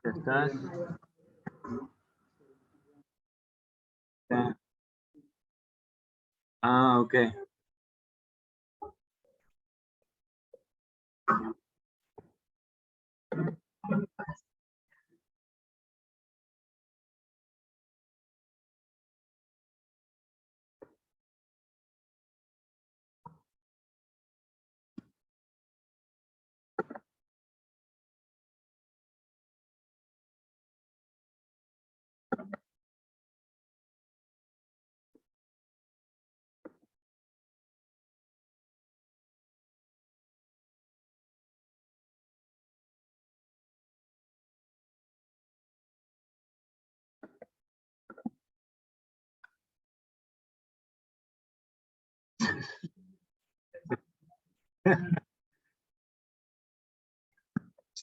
¿Ya estás? Ya. Ah, ok.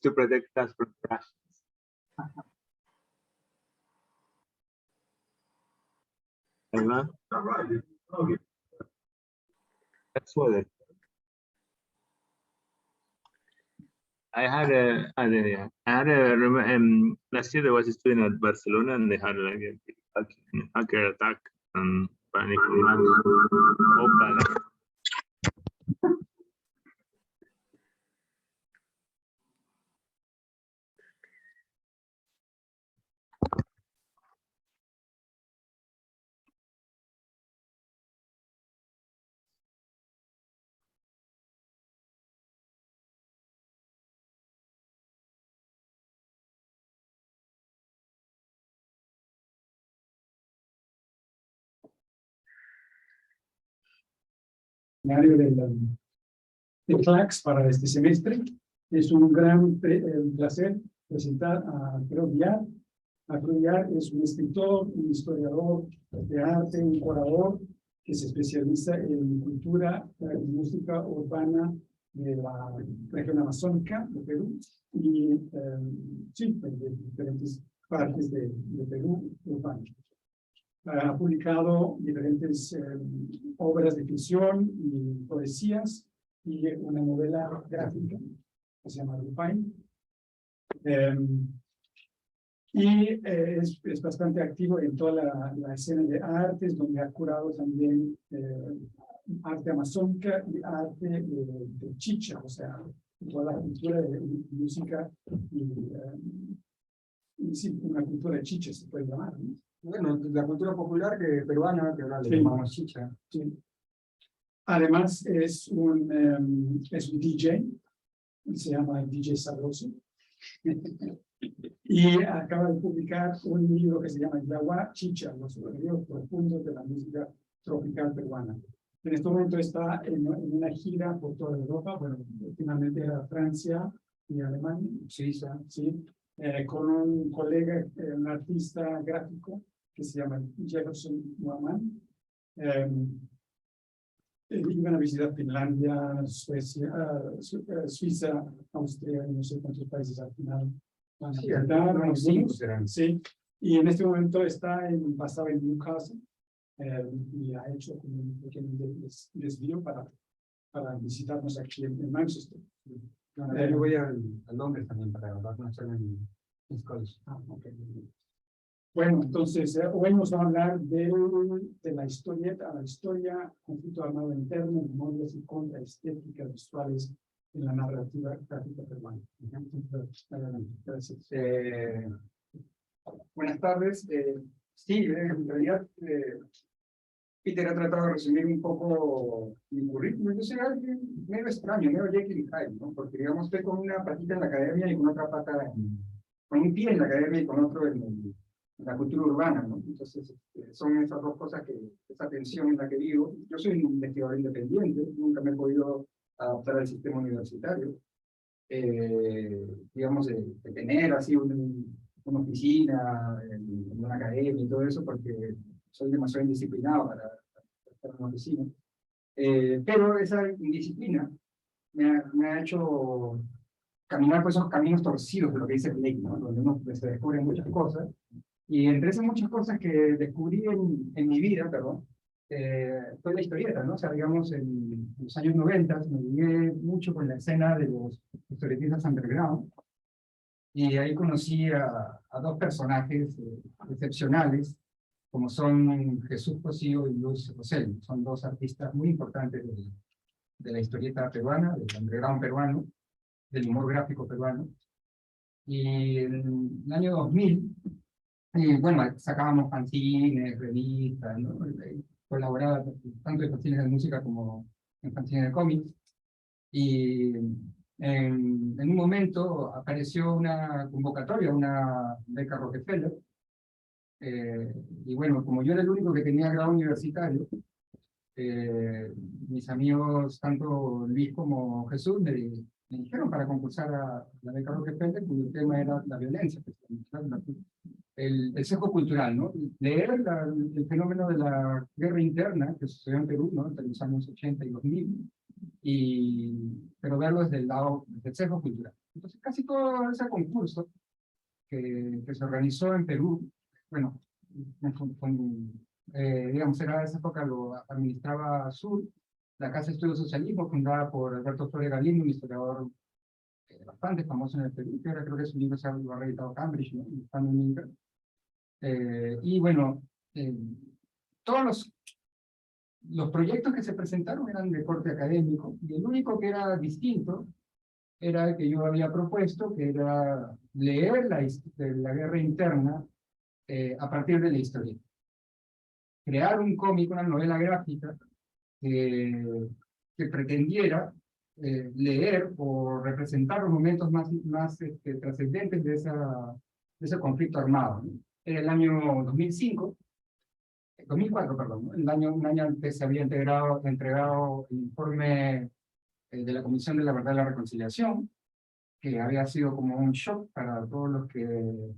To protect us from crashes. Ahí va. That's what it. I had a last year I was student at Barcelona and they had like a hacker attack and panic. De CLACS para este semestre. Es un gran placer presentar a Alfredo Villar. Alfredo Villar es un escritor, un historiador de arte, un curador que se especializa en cultura y música urbana de la región amazónica de Perú y sí, de diferentes partes de Perú urbano. Ha publicado diferentes obras de ficción y poesías y una novela gráfica que se llama Rupain. Es bastante activo en toda la escena de artes, donde ha curado también arte amazónica y arte de chicha, o sea, toda la cultura de música y sí, una cultura de chicha se puede llamar, ¿no? Bueno, la cultura popular peruana, que ahora le llamamos chicha. Sí. Además es un DJ, se llama DJ Sabroso, y acaba de publicar un libro que se llama Yaguá Chicha, los ríos profundos de la música tropical peruana. En este momento está en una gira por toda Europa, bueno, últimamente era Francia y Alemania, Suiza, sí, con un colega, un artista gráfico que se llama Jefferson Muhammad. Iban a visitar Finlandia, Suecia, Suiza, Austria, no sé cuántos países al final van a visitar. Unos 5 serán. Sí, y en este momento está basado en Newcastle y ha hecho como un pequeño desvío para visitarnos aquí en Manchester. Yo voy a Londres también para conocer en College. Okay. Bueno, entonces, hoy vamos a hablar de la historia, conflicto armado interno, memorias y contraestéticas visuales en la narrativa gráfica peruana. Gracias. Buenas tardes. Sí, en realidad, Peter ha tratado de resumir un poco mi currículum. Yo soy alguien medio extraño, medio Jekyll y Hyde, ¿no? Porque, digamos, estoy con una patita en la academia y con otra pata, con un pie en la academia y con otro en la cultura urbana, ¿no? Entonces, son esas dos cosas, esa tensión en la que vivo. Yo soy un investigador independiente, nunca me he podido adaptar al sistema universitario. Digamos, de tener así una oficina, en una academia y todo eso, porque soy demasiado indisciplinado para estar en una oficina. Pero esa indisciplina me ha hecho caminar por esos caminos torcidos de lo que dice Blake, ¿no? Donde uno se descubre muchas cosas. Y entre esas muchas cosas que descubrí en mi vida, fue la historieta, ¿no? O sea, digamos, en los años 90 me ligué mucho con la escena de los historietistas underground. Y ahí conocí a dos personajes excepcionales, como son Jesús Cosío y Luis Rosell. Son dos artistas muy importantes de la historieta peruana, del underground peruano, del humor gráfico peruano. Y en el año 2000, bueno, sacábamos fanzines, revistas, ¿no? Colaboraba tanto en fanzines de música como en fanzines de cómics. Y en un momento apareció una convocatoria, una beca Rockefeller. Y bueno, como yo era el único que tenía grado universitario, mis amigos, tanto Luis como Jesús, me dijeron para concursar a la beca Rockefeller, cuyo tema era la violencia, el sesgo cultural, ¿no? Leer el fenómeno de la guerra interna que sucedió en Perú, ¿no? Entre los años 80 y 2000, pero verlo desde el lado del sesgo cultural. Entonces, casi todo ese concurso que se organizó en Perú, bueno, digamos, era esa época lo administraba Sur, la Casa de Estudios Socialismo, fundada por Alberto Flores Galindo, un historiador bastante famoso en el Perú, que ahora creo que su libro se ha reeditado Cambridge, ¿no? Y bueno, todos los proyectos que se presentaron eran de corte académico, y el único que era distinto era el que yo había propuesto, que era leer la guerra interna a partir de la historia. Crear un cómic, una novela gráfica, que pretendiera leer o representar los momentos más trascendentes de ese conflicto armado, ¿no? En el año 2004, perdón, ¿no? Un año antes se había entregado el informe de la Comisión de la Verdad y la Reconciliación, que había sido como un shock para todos los que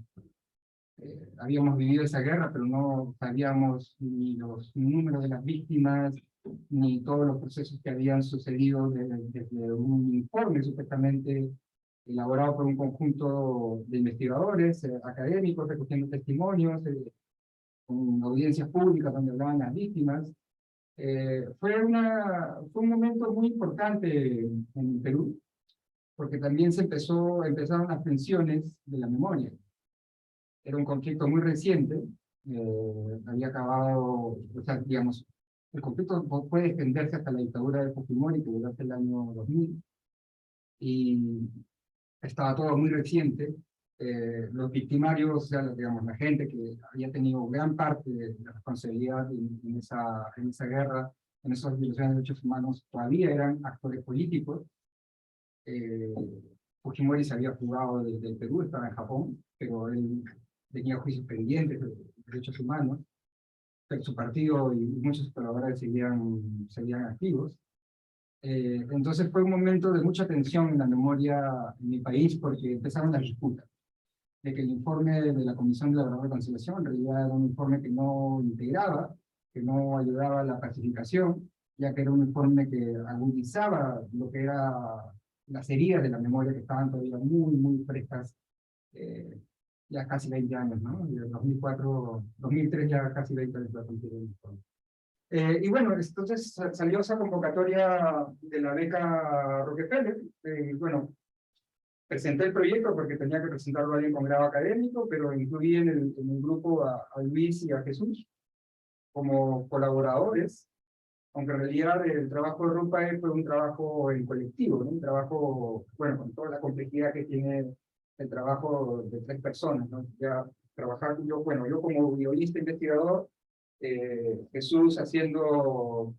habíamos vivido esa guerra, pero no sabíamos ni los números de las víctimas, ni todos los procesos que habían sucedido desde un informe supuestamente elaborado por un conjunto de investigadores, académicos, recogiendo testimonios, con audiencias públicas donde hablaban las víctimas. Fue un momento muy importante en Perú, porque también empezaron las tensiones de la memoria. Era un conflicto muy reciente, había acabado, o sea, digamos, el conflicto puede extenderse hasta la dictadura de Fujimori, que duró hasta el año 2000, y estaba todo muy reciente. Los victimarios, o sea, digamos, la gente que había tenido gran parte de la responsabilidad en esa guerra, en esas violaciones de derechos humanos, todavía eran actores políticos. Fujimori se había fugado del Perú, estaba en Japón, pero él tenía juicios pendientes de derechos humanos, pero su partido y muchos colaboradores seguían activos. Entonces fue un momento de mucha tensión en la memoria en mi país, porque empezaron las disputas de que el informe de la Comisión de la Verdad y Reconciliación en realidad era un informe que no integraba, que no ayudaba a la pacificación, ya que era un informe que agudizaba lo que era las heridas de la memoria que estaban todavía muy, muy frescas, ya casi 20 años, ¿no? En 2003 ya casi 20 años de la contienda del informe. Y bueno, entonces salió esa convocatoria de la beca Rockefeller. Bueno, presenté el proyecto porque tenía que presentarlo a alguien con grado académico, pero incluí en el grupo a Luis y a Jesús como colaboradores, aunque en realidad el trabajo de Rupae fue un trabajo en colectivo, ¿no? Un trabajo, bueno, con toda la complejidad que tiene el trabajo de 3 personas, ¿no? Ya trabajar yo como guionista investigador, Jesús haciendo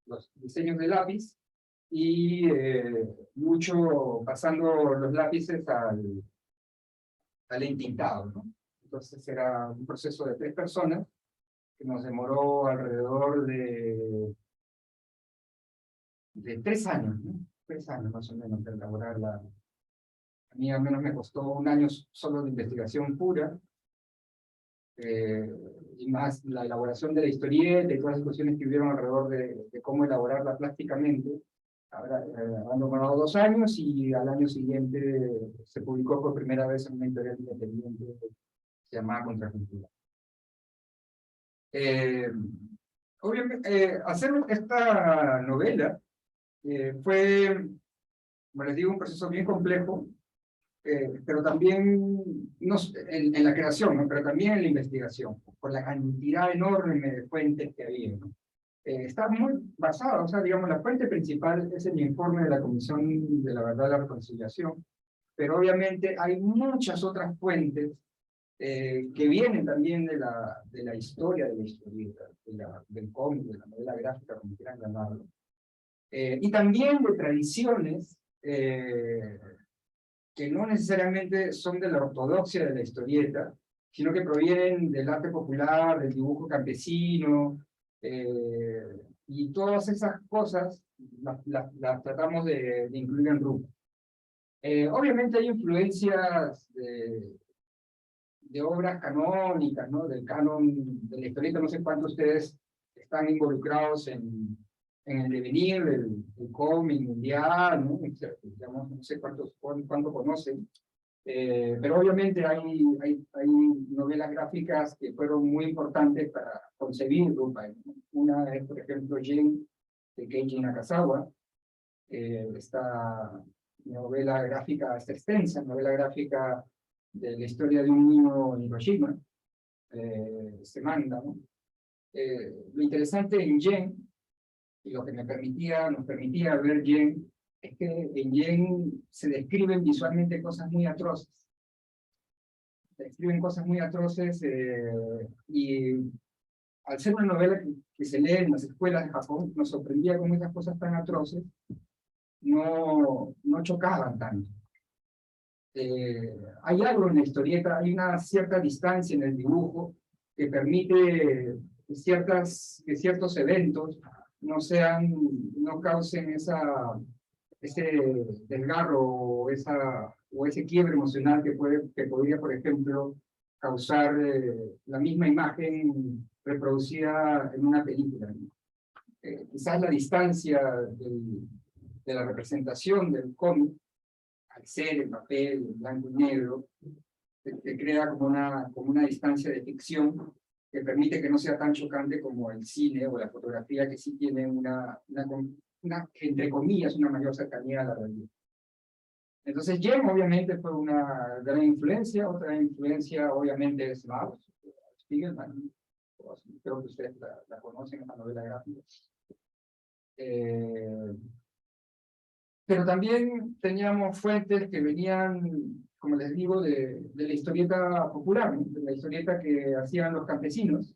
los diseños de lápiz, y Lucho pasando los lápices al entintado, ¿no? Entonces era un proceso de 3 personas que nos demoró alrededor de 3 años, ¿no? 3 años más o menos de elaborarla. A mí al menos me costó 1 año solo de investigación pura, y más la elaboración de la historieta y todas las discusiones que hubieron alrededor de cómo elaborarla plásticamente. Han demorado 2 años, y al año siguiente se publicó por primera vez en una editorial independiente que se llamaba Contracultura. Obviamente, hacer esta novela fue, como les digo, un proceso bien complejo, pero también en la creación, ¿no? Pero también en la investigación, por la cantidad enorme de fuentes que había, ¿no? Está muy basada, o sea, digamos, la fuente principal es el informe de la Comisión de la Verdad y la Reconciliación, pero obviamente hay muchas otras fuentes que vienen también de la historia de la historieta, del cómic, de la novela gráfica, como quieran llamarlo, y también de tradiciones que no necesariamente son de la ortodoxia de la historieta, sino que provienen del arte popular, del dibujo campesino, y todas esas cosas las tratamos de incluir en RUP. Obviamente hay influencias de obras canónicas, ¿no? Del canon de la historieta. No sé cuántos de ustedes están involucrados en el devenir del cómic mundial, ¿no? Digamos, no sé cuánto conocen, pero obviamente hay novelas gráficas que fueron muy importantes para concebir Rupa. Una es, por ejemplo, Yen, de Keiji Nakazawa. Esta novela gráfica, esta extensa novela gráfica de la historia de un niño en Hiroshima, se manda, ¿no? Lo interesante en Yen, y lo que nos permitía ver Yen, es que en Yen se describen visualmente cosas muy atroces. Se describen cosas muy atroces, y al ser una novela que se lee en las escuelas de Japón, nos sorprendía cómo esas cosas tan atroces no chocaban tanto. Hay algo en la historieta, hay una cierta distancia en el dibujo que permite que ciertos eventos no causen ese desgarro o ese quiebre emocional que podría, por ejemplo, causar la misma imagen reproducida en una película. Quizás la distancia de la representación del cómic, al ser en papel, en blanco y negro, te crea como una distancia de ficción que permite que no sea tan chocante como el cine o la fotografía, que sí tiene entre comillas, una mayor cercanía a la realidad. Entonces, Jem obviamente fue una gran influencia. Otra influencia obviamente es Maus, Spiegelman. Creo que ustedes la conocen, esta novela gráfica. Pero también teníamos fuentes que venían, como les digo, de la historieta popular, ¿no? De la historieta que hacían los campesinos,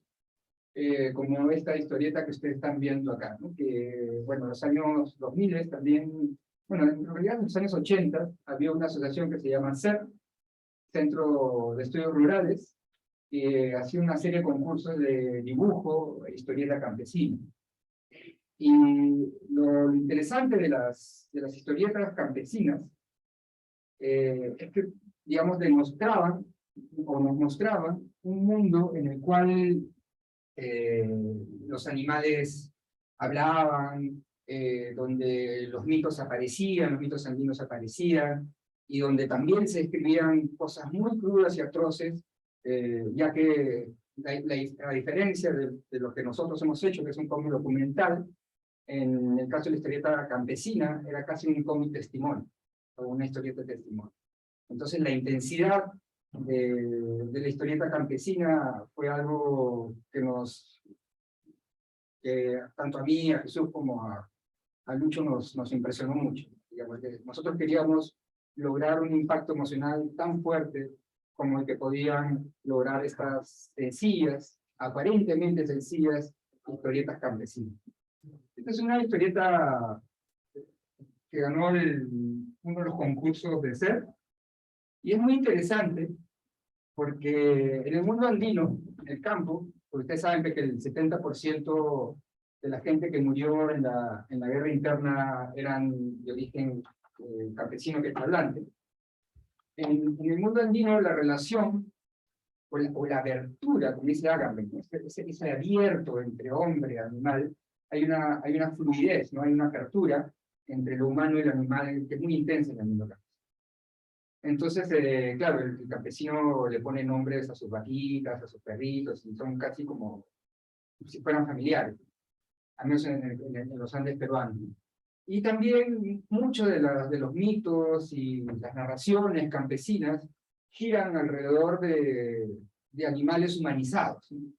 como esta historieta que ustedes están viendo acá, ¿no? Que, bueno, en los años 2000 también, bueno, en realidad en los años 80 había una asociación que se llama CER, Centro de Estudios Rurales, que hacía una serie de concursos de dibujo e historieta campesina. Y lo interesante de las historietas campesinas es que, digamos, demostraban o nos mostraban un mundo en el cual los animales hablaban, donde los mitos aparecían, los mitos andinos aparecían, y donde también se escribían cosas muy crudas y atroces, ya que a diferencia de lo que nosotros hemos hecho, que es un cómic documental, en el caso de la historieta campesina, era casi un cómic testimonio, o una historieta de testimonio. Entonces, la intensidad de la historieta campesina fue algo que tanto a mí, a Jesús, como a Lucho nos impresionó mucho. Digamos, que nosotros queríamos lograr un impacto emocional tan fuerte como el que podían lograr estas sencillas, aparentemente sencillas, historietas campesinas. Esta es una historieta que ganó uno de los concursos de SER, y es muy interesante porque en el mundo andino, en el campo, porque ustedes saben que el 70% de la gente que murió en la guerra interna eran de origen campesino que hablante. En el mundo andino la relación o la abertura, como dice Agamben, ese abierto entre hombre y animal, hay una fluidez, ¿no? Hay una apertura entre lo humano y el animal que es muy intensa en el mundo campesino. Entonces, claro, el campesino le pone nombres a sus vaquitas, a sus perritos, y son casi como si fueran familiares, al menos en los Andes peruanos. Y también muchos de los mitos y las narraciones campesinas giran alrededor de animales humanizados, ¿sí?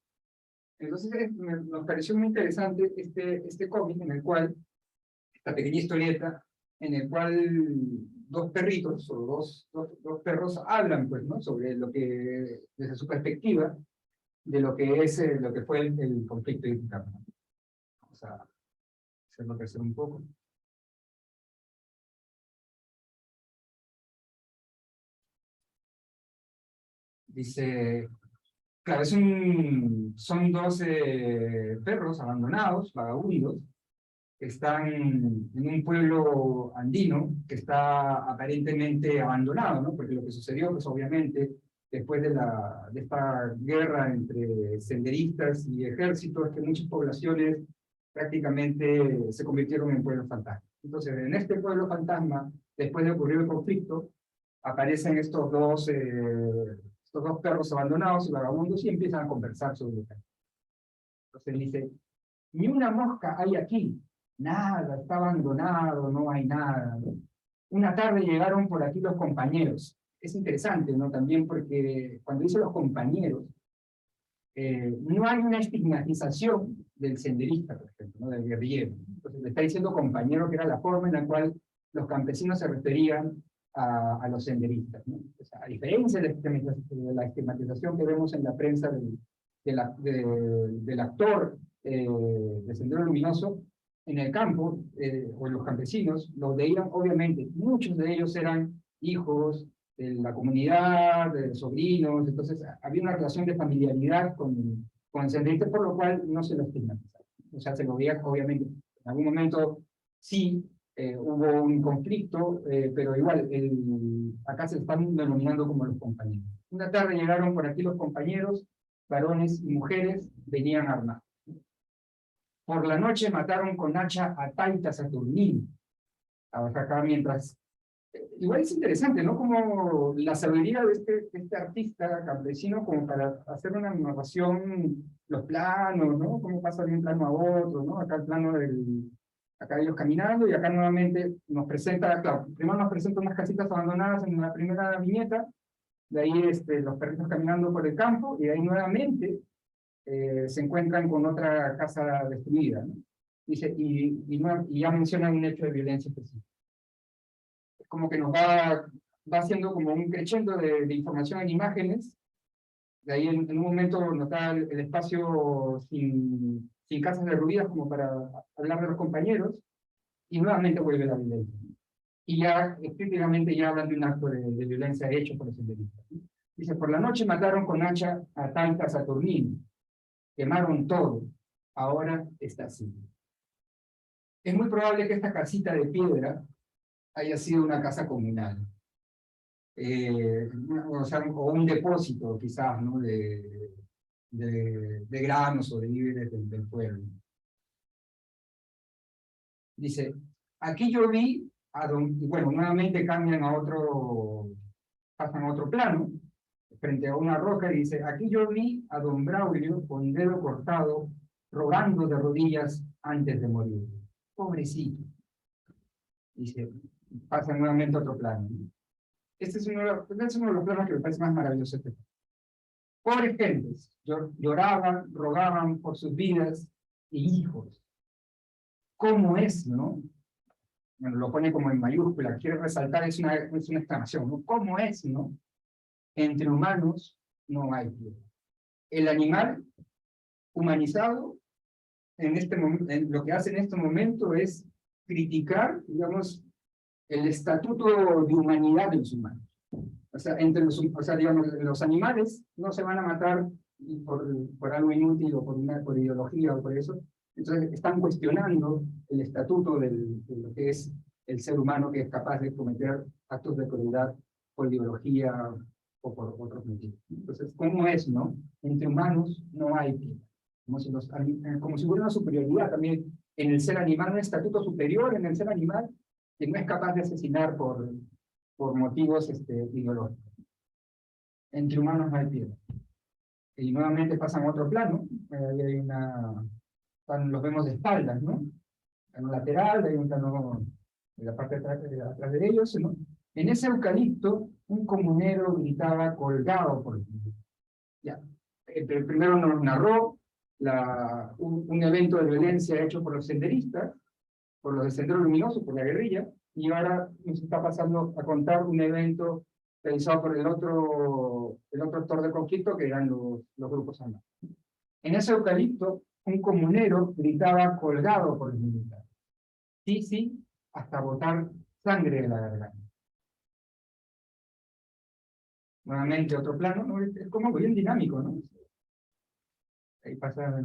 Entonces nos pareció muy interesante este cómic en el cual, esta pequeña historieta, en el cual dos perritos, o dos perros hablan, pues, ¿no? Sobre lo que, desde su perspectiva, de lo que es, lo que fue el conflicto interno. Vamos a hacerlo crecer un poco. Dice, claro, son 12 perros abandonados, vagabundos, que están en un pueblo andino que está aparentemente abandonado, ¿no? Porque lo que sucedió, pues obviamente, después de esta guerra entre senderistas y ejércitos, que muchas poblaciones prácticamente se convirtieron en pueblos fantasma. Entonces, en este pueblo fantasma, después de ocurrir el conflicto, aparecen estos dos perros abandonados y vagabundos y empiezan a conversar sobre el tema. Entonces dice, ni una mosca hay aquí, nada, está abandonado, no hay nada, ¿no? Una tarde llegaron por aquí los compañeros. Es interesante, ¿no? También porque cuando dice los compañeros, no hay una estigmatización del senderista, por ejemplo, ¿no? Del guerrillero. Entonces le está diciendo compañero, que era la forma en la cual los campesinos se referían a los senderistas, ¿no? O sea, a diferencia de la estigmatización que vemos en la prensa del actor de Sendero Luminoso, en el campo, o los campesinos, los veían, obviamente, muchos de ellos eran hijos de la comunidad, de sobrinos, entonces había una relación de familiaridad con el senderista, por lo cual no se lo estigmatizaba. O sea, se lo veía, obviamente, en algún momento sí, hubo un conflicto, pero igual, acá se están denominando como los compañeros. Una tarde llegaron por aquí los compañeros, varones y mujeres, venían armados. Por la noche mataron con hacha a Taita Saturnino. Acá mientras... Igual es interesante, ¿no? Como la sabiduría de este artista campesino, como para hacer una narración, los planos, ¿no? Cómo pasa de un plano a otro, ¿no? Acá el plano acá ellos caminando, y acá nuevamente nos presenta, claro, primero nos presenta unas casitas abandonadas en la primera viñeta, de ahí los perritos caminando por el campo, y de ahí nuevamente se encuentran con otra casa destruida, ¿no? Dice, y ya mencionan un hecho de violencia específica. Es como que nos va haciendo como un crescendo de información en imágenes. De ahí en un momento nos da el espacio sin casas derruidas como para hablar de los compañeros, y nuevamente vuelve la violencia. Y ya explícitamente ya hablan de un acto de violencia hecho por los senderistas. Dice, por la noche mataron con hacha a Taita Saturnino, quemaron todo, ahora está así. Es muy probable que esta casita de piedra haya sido una casa comunal, o un depósito quizás, ¿no? de granos o de víveres del pueblo. Dice, aquí yo vi, bueno, nuevamente cambian pasan a otro plano, frente a una roca, y dice, aquí yo vi a don Braulio con dedo cortado, rogando de rodillas antes de morir. Pobrecito. Dice, pasa nuevamente a otro plano. Este es uno de los planos que me parece más maravilloso. Pobres gentes, lloraban, rogaban por sus vidas y hijos. ¿Cómo es, no? Bueno, lo pone como en mayúscula, quiere resaltar, es una exclamación, ¿no? ¿Cómo es, no? Entre humanos no hay piedad. El animal humanizado, lo que hace en este momento es criticar, digamos, el estatuto de humanidad de los humanos. O sea, digamos, los animales no se van a matar por algo inútil o por ideología o por eso. Entonces están cuestionando el estatuto de lo que es el ser humano, que es capaz de cometer actos de crueldad por ideología o por otros motivos. Entonces, ¿cómo es, no? Entre humanos no hay piedad. Como si hubiera una superioridad también en el ser animal, un estatuto superior en el ser animal, que no es capaz de asesinar por motivos ideológicos. Entre humanos no hay piedad. Y nuevamente pasan a otro plano, ahí hay los vemos de espaldas, ¿no? plano lateral, hay un plano en la parte de atrás de ellos, ¿no? En ese eucalipto, un comunero gritaba colgado por el viento. Ya. El primero nos narró un evento de violencia hecho por los senderistas, por los de Sendero Luminoso, por la guerrilla, y ahora nos está pasando a contar un evento realizado por el otro actor de conflicto, que eran los grupos armados. En ese eucalipto, un comunero gritaba colgado por el militar. Sí, sí, hasta botar sangre de la garganta. Nuevamente otro plano, ¿no? Es como bien dinámico, ¿no? Ahí pasa...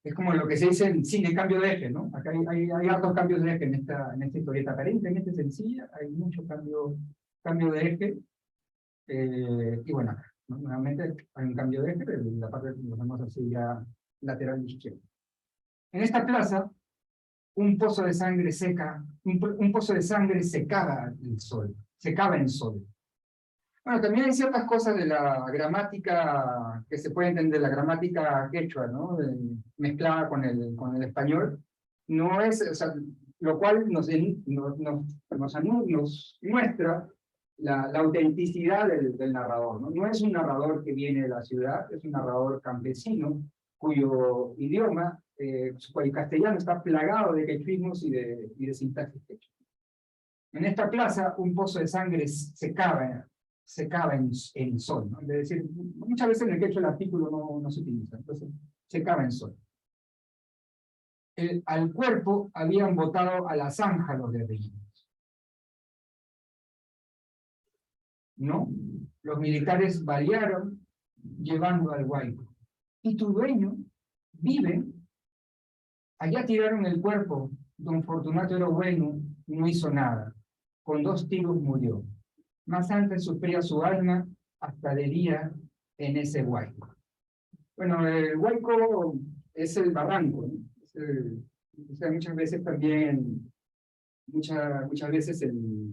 Es como lo que se dice en cine, cambio de eje, ¿no? Acá hay hartos cambios de eje en esta historieta, aparentemente sencilla, hay mucho cambio de eje, y bueno, acá, ¿no? Nuevamente hay un cambio de eje, pero la parte que lo vemos así ya lateral izquierdo. En esta plaza, un pozo de sangre seca, un pozo de sangre secaba el sol, secaba en sol. Bueno, también hay ciertas cosas de la gramática que se pueden entender, la gramática quechua, ¿no? Mezclada con el español. No es, o sea, lo cual nos muestra la autenticidad del narrador, ¿no? No es un narrador que viene de la ciudad, es un narrador campesino, cuyo idioma, el castellano, está plagado de quechuismos y de sintaxis quechua. En esta plaza, un pozo de sangre secaba en sol, ¿no? Es decir, muchas veces en el quechua el artículo no se utiliza, entonces secaba en sol. Al cuerpo habían botado a la zanja los guerrilleros. ¿No? Los militares balearon llevando al huayco. Y tu dueño vive. Allá tiraron el cuerpo. Don Fortunato era bueno, no hizo nada. Con 2 tiros murió. Más antes sufría su alma hasta de día en ese huayco. Bueno, el huayco es el barranco, ¿no? O sea, muchas veces también, muchas veces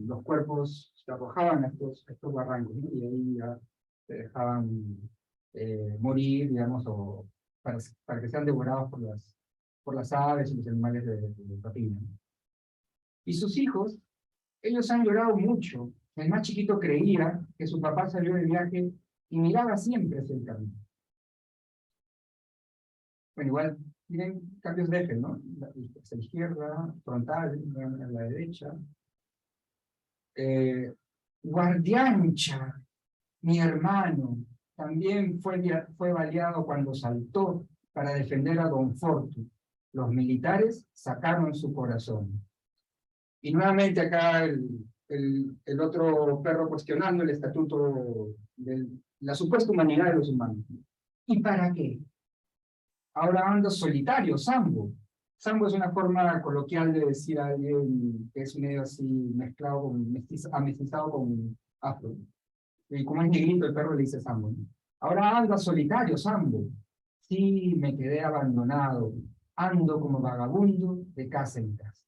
los cuerpos se arrojaban a estos barrancos, ¿no? Y ahí ya se dejaban morir, digamos, o para que sean devorados por las aves y los animales de rapina, ¿no? Y sus hijos, ellos han llorado mucho. El más chiquito creía que su papá salió de viaje y miraba siempre hacia el camino. Bueno, igual, miren cambios de eje, ¿no? Hacia la izquierda, frontal, a la derecha. Guardiancha, mi hermano, también fue baleado cuando saltó para defender a Don Fortu. Los militares sacaron su corazón. Y nuevamente acá el otro perro cuestionando el estatuto de la supuesta humanidad de los humanos. ¿Y para qué? Ahora ando solitario, Sambo. Sambo es una forma coloquial de decir a alguien que es medio así mezclado, amestizado con afro. Y como es negrito, el perro le dice Sambo, ¿no? Ahora anda solitario, Sambo. Sí, me quedé abandonado. Ando como vagabundo de casa en casa.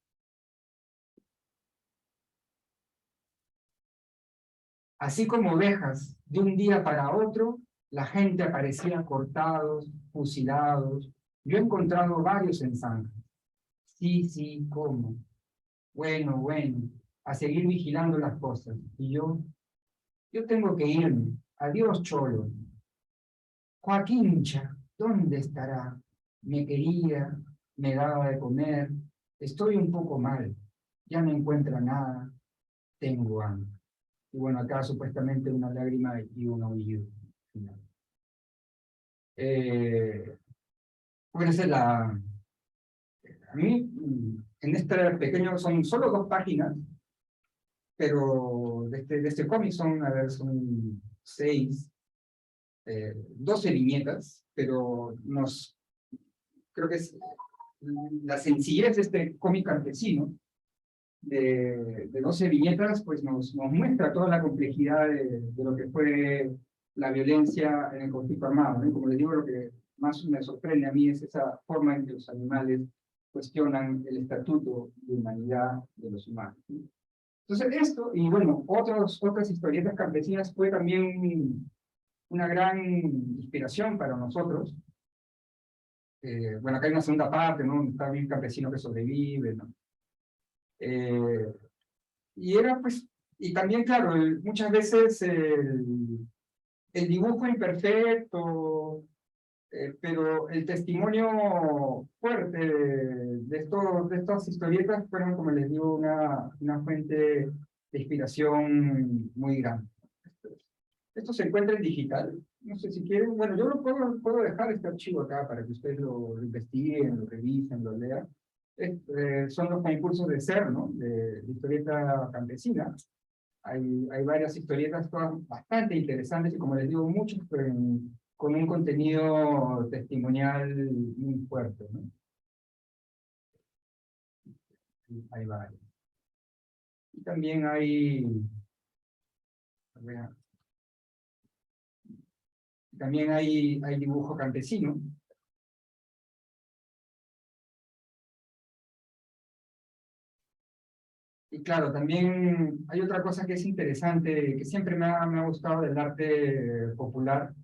Así como ovejas, de un día para otro, la gente aparecía cortados, fusilados. Yo he encontrado varios en zanja. Sí, ¿cómo? Bueno, a seguir vigilando las cosas. Y yo tengo que irme. Adiós, cholo. Joaquincha, ¿dónde estará? Me quería, me daba de comer. Estoy un poco mal. Ya no encuentra nada. Tengo hambre. Y bueno, acá supuestamente una lágrima y un aullido final. Puede ser a mí, en este pequeño, son solo 2 páginas, pero de este cómic son 6, 12 viñetas, pero creo que es la sencillez de este cómic campesino, de 12 viñetas, pues nos muestra toda la complejidad de lo que fue la violencia en el conflicto armado, ¿no? Como les digo, lo que más me sorprende a mí es esa forma en que los animales cuestionan el estatuto de humanidad de los humanos, ¿no? Entonces esto, y bueno, otras historietas campesinas fue también una gran inspiración para nosotros. bueno, acá hay una segunda parte, ¿no? Está bien campesino que sobrevive, ¿no? Y era pues, y también claro, muchas veces el dibujo imperfecto, pero el testimonio fuerte de estas historietas fueron, como les digo, una fuente de inspiración muy grande. Esto se encuentra en digital. No sé si quieren, bueno, yo lo puedo dejar este archivo acá para que ustedes lo investiguen, lo revisen, lo lean. Son los concursos de SER, ¿no? De historieta campesina. Hay varias historietas, todas bastante interesantes y, como les digo, muchas con un contenido testimonial muy fuerte, ¿no? Hay varias. Y también hay dibujo campesino. Y claro, también hay otra cosa que es interesante, que siempre me ha gustado del arte popular.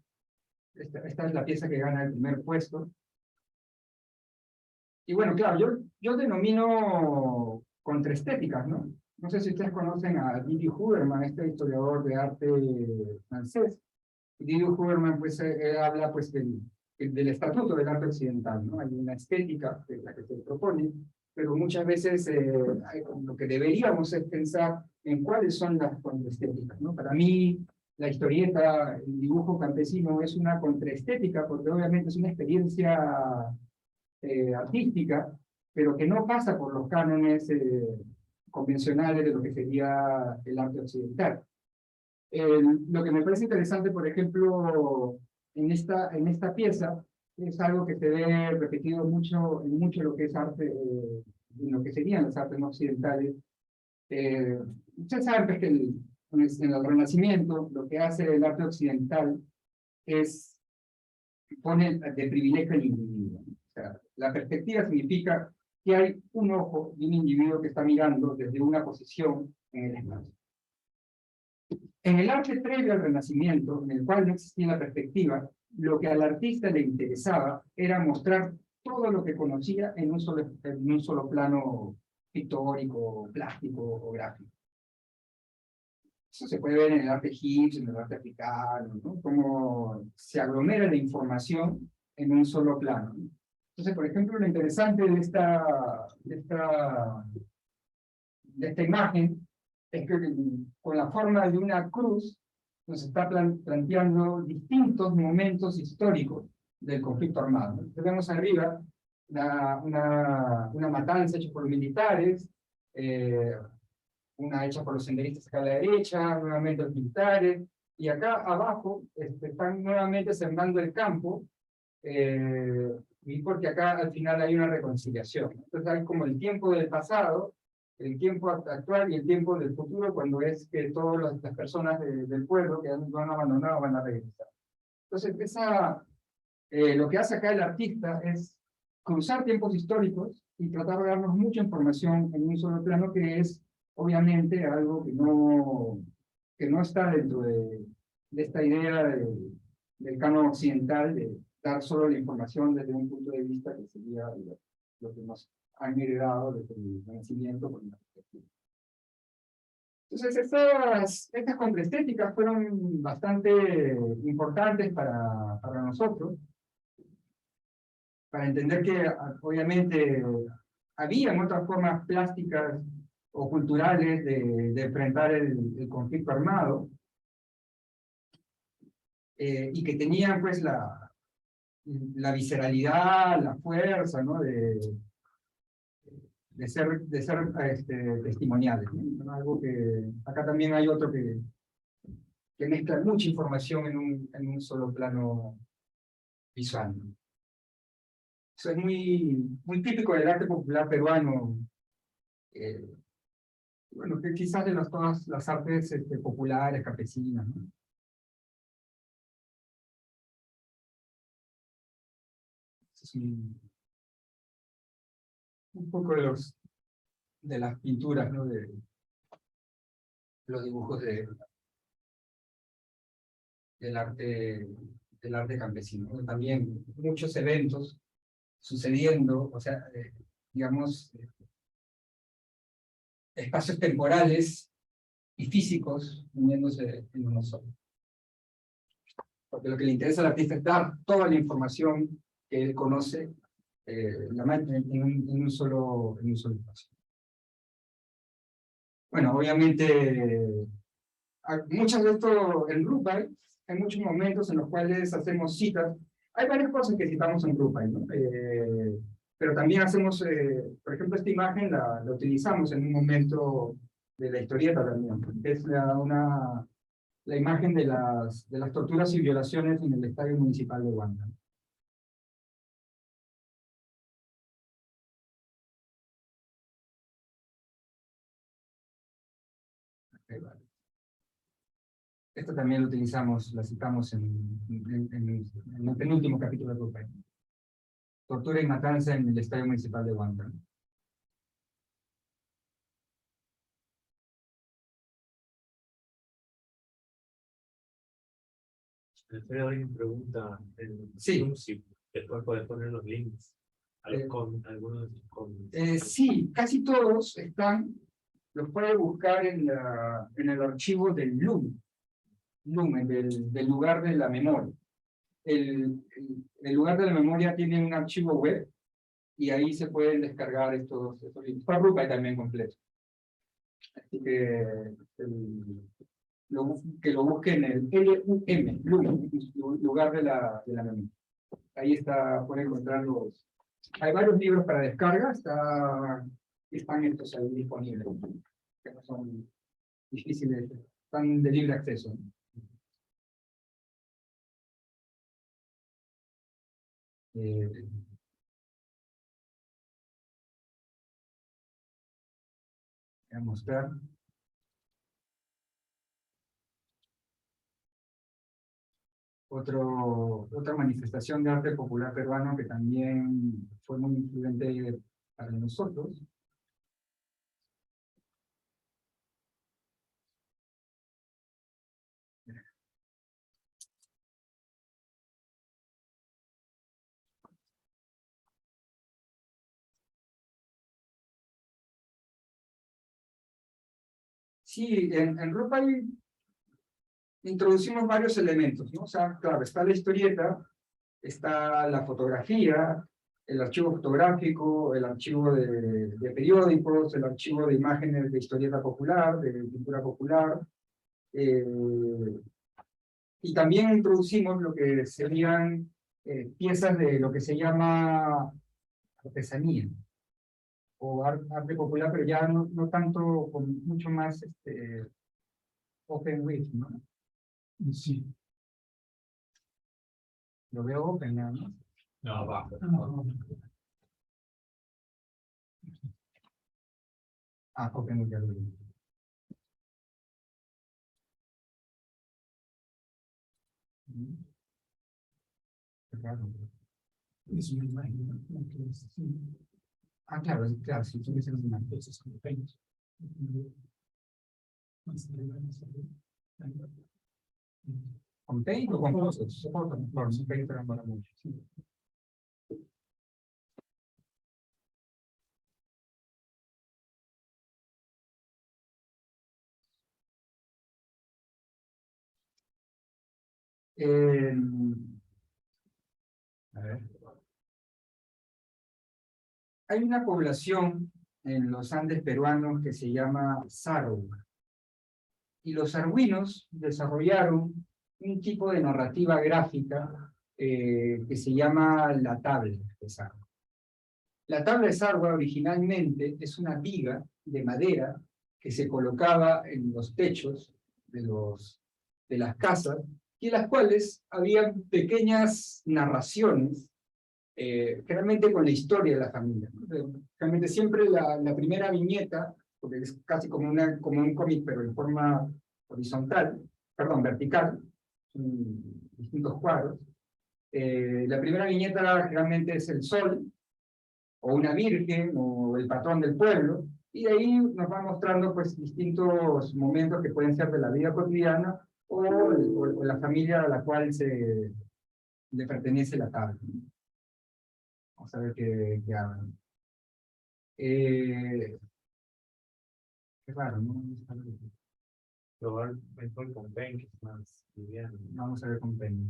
Esta es la pieza que gana el primer puesto. Y bueno, claro, yo denomino contraestéticas, ¿no? No sé si ustedes conocen a Didi Huberman, este historiador de arte francés. Didi Huberman, pues, habla pues, del estatuto del arte occidental, ¿no? Hay una estética, que es la que se propone, pero muchas veces lo que deberíamos es pensar en cuáles son las contraestéticas, ¿no? Para mí, la historieta, el dibujo campesino es una contraestética, porque obviamente es una experiencia artística, pero que no pasa por los cánones convencionales de lo que sería el arte occidental. Lo que me parece interesante, por ejemplo, en esta pieza, es algo que se ve repetido mucho en mucho lo que es arte, en lo que serían las artes no occidentales. Ustedes saben pues, que en el Renacimiento lo que hace el arte occidental es pone de privilegio al individuo. O sea, la perspectiva significa que hay un ojo de un individuo que está mirando desde una posición en el espacio. En el arte previo al Renacimiento, en el cual no existía la perspectiva, lo que al artista le interesaba era mostrar todo lo que conocía en un solo plano pictórico, plástico o gráfico. Eso se puede ver en el arte egipcio, en el arte africano, ¿no? Cómo se aglomera la información en un solo plano. Entonces, por ejemplo, lo interesante de esta imagen es que con la forma de una cruz nos está planteando distintos momentos históricos del conflicto armado. Entonces, vemos arriba una matanza hecha por los militares, una hecha por los senderistas acá a la derecha, nuevamente los militares, y acá abajo están nuevamente sembrando el campo, y porque acá al final hay una reconciliación. Entonces hay como el tiempo del pasado, el tiempo actual y el tiempo del futuro, cuando es que todas las personas del pueblo que lo han abandonado van a regresar. Entonces lo que hace acá el artista es cruzar tiempos históricos y tratar de darnos mucha información en un solo plano, que es obviamente algo que no está dentro de esta idea del canon occidental de dar solo la información desde un punto de vista que sería lo que nos han heredado desde el Renacimiento con la perspectiva. Entonces, estas contraestéticas fueron bastante importantes para nosotros, para entender que obviamente habían otras formas plásticas o culturales de enfrentar el conflicto armado, y que tenían pues la visceralidad, la fuerza, ¿no? de ser testimoniales, ¿no? Algo que acá también hay otro que mezcla mucha información en un solo plano visual, ¿no? Eso es muy típico del arte popular peruano, bueno, que quizás de todas las artes populares, campesinas, ¿no? Es un poco de las pinturas, ¿no? De los dibujos del arte campesino, ¿no? También muchos eventos sucediendo, o sea, digamos, espacios temporales y físicos uniéndose en uno solo. Porque lo que le interesa al artista es dar toda la información que él conoce en un solo espacio. Bueno, obviamente, muchas de esto en Drupal, hay muchos momentos en los cuales hacemos citas. Hay varias cosas que citamos en Drupal, ¿no? Pero también hacemos, por ejemplo, esta imagen la utilizamos en un momento de la historieta también, que es la imagen de las torturas y violaciones en el estadio municipal de Huanta. Okay, vale. Esto también lo utilizamos, la citamos en el penúltimo capítulo de Drupal. Tortura y matanza en el estadio municipal de Huanta. Alfredo, alguien pregunta Sí. Si después puedes poner los links a los algunos comments. Sí, casi todos están, los puede buscar en el archivo del Lumen, del lugar de la memoria. El lugar de la memoria tiene un archivo web y ahí se pueden descargar estos links. Para Drupal también completo. Así que que lo busquen en el Lumen, lugar de la memoria. Ahí pueden encontrar hay varios libros para descarga, están estos ahí disponibles, que no son difíciles, están de libre acceso. Voy a mostrar. Otra manifestación de arte popular peruano que también fue muy influyente para nosotros. Sí, en Drupal introducimos varios elementos, ¿no? O sea, claro, está la historieta, está la fotografía, el archivo fotográfico, el archivo de periódicos, el archivo de imágenes de historieta popular, de pintura popular, y también introducimos lo que serían piezas de lo que se llama artesanía, o arte popular, pero ya no tanto, con mucho más open width, ¿no? Sí. Lo veo open, ¿no? No, abajo. Open width, ya lo veo. Es una imagen, ¿no? Claro, si tuviese una imagen. Entonces, como paint. ¿Con paint o con fotos? Con paint para mucho. A ver. Hay una población en los Andes peruanos que se llama Sarw. Y los sarwinos desarrollaron un tipo de narrativa gráfica que se llama la tabla de Sarwa. La tabla de Sarwa originalmente es una viga de madera que se colocaba en los techos de las casas, y en las cuales había pequeñas narraciones, generalmente con la historia de la familia, ¿no? Realmente siempre la primera viñeta, porque es casi como un cómic, pero en forma vertical, distintos cuadros. La primera viñeta generalmente es el sol, o una virgen, o el patrón del pueblo, y de ahí nos va mostrando pues distintos momentos que pueden ser de la vida cotidiana, o la familia a la cual le pertenece la tabla. Vamos a ver qué hablan. Qué raro, ¿no? Probar mejor con Pen, que es más liviano. Vamos a ver con Penny.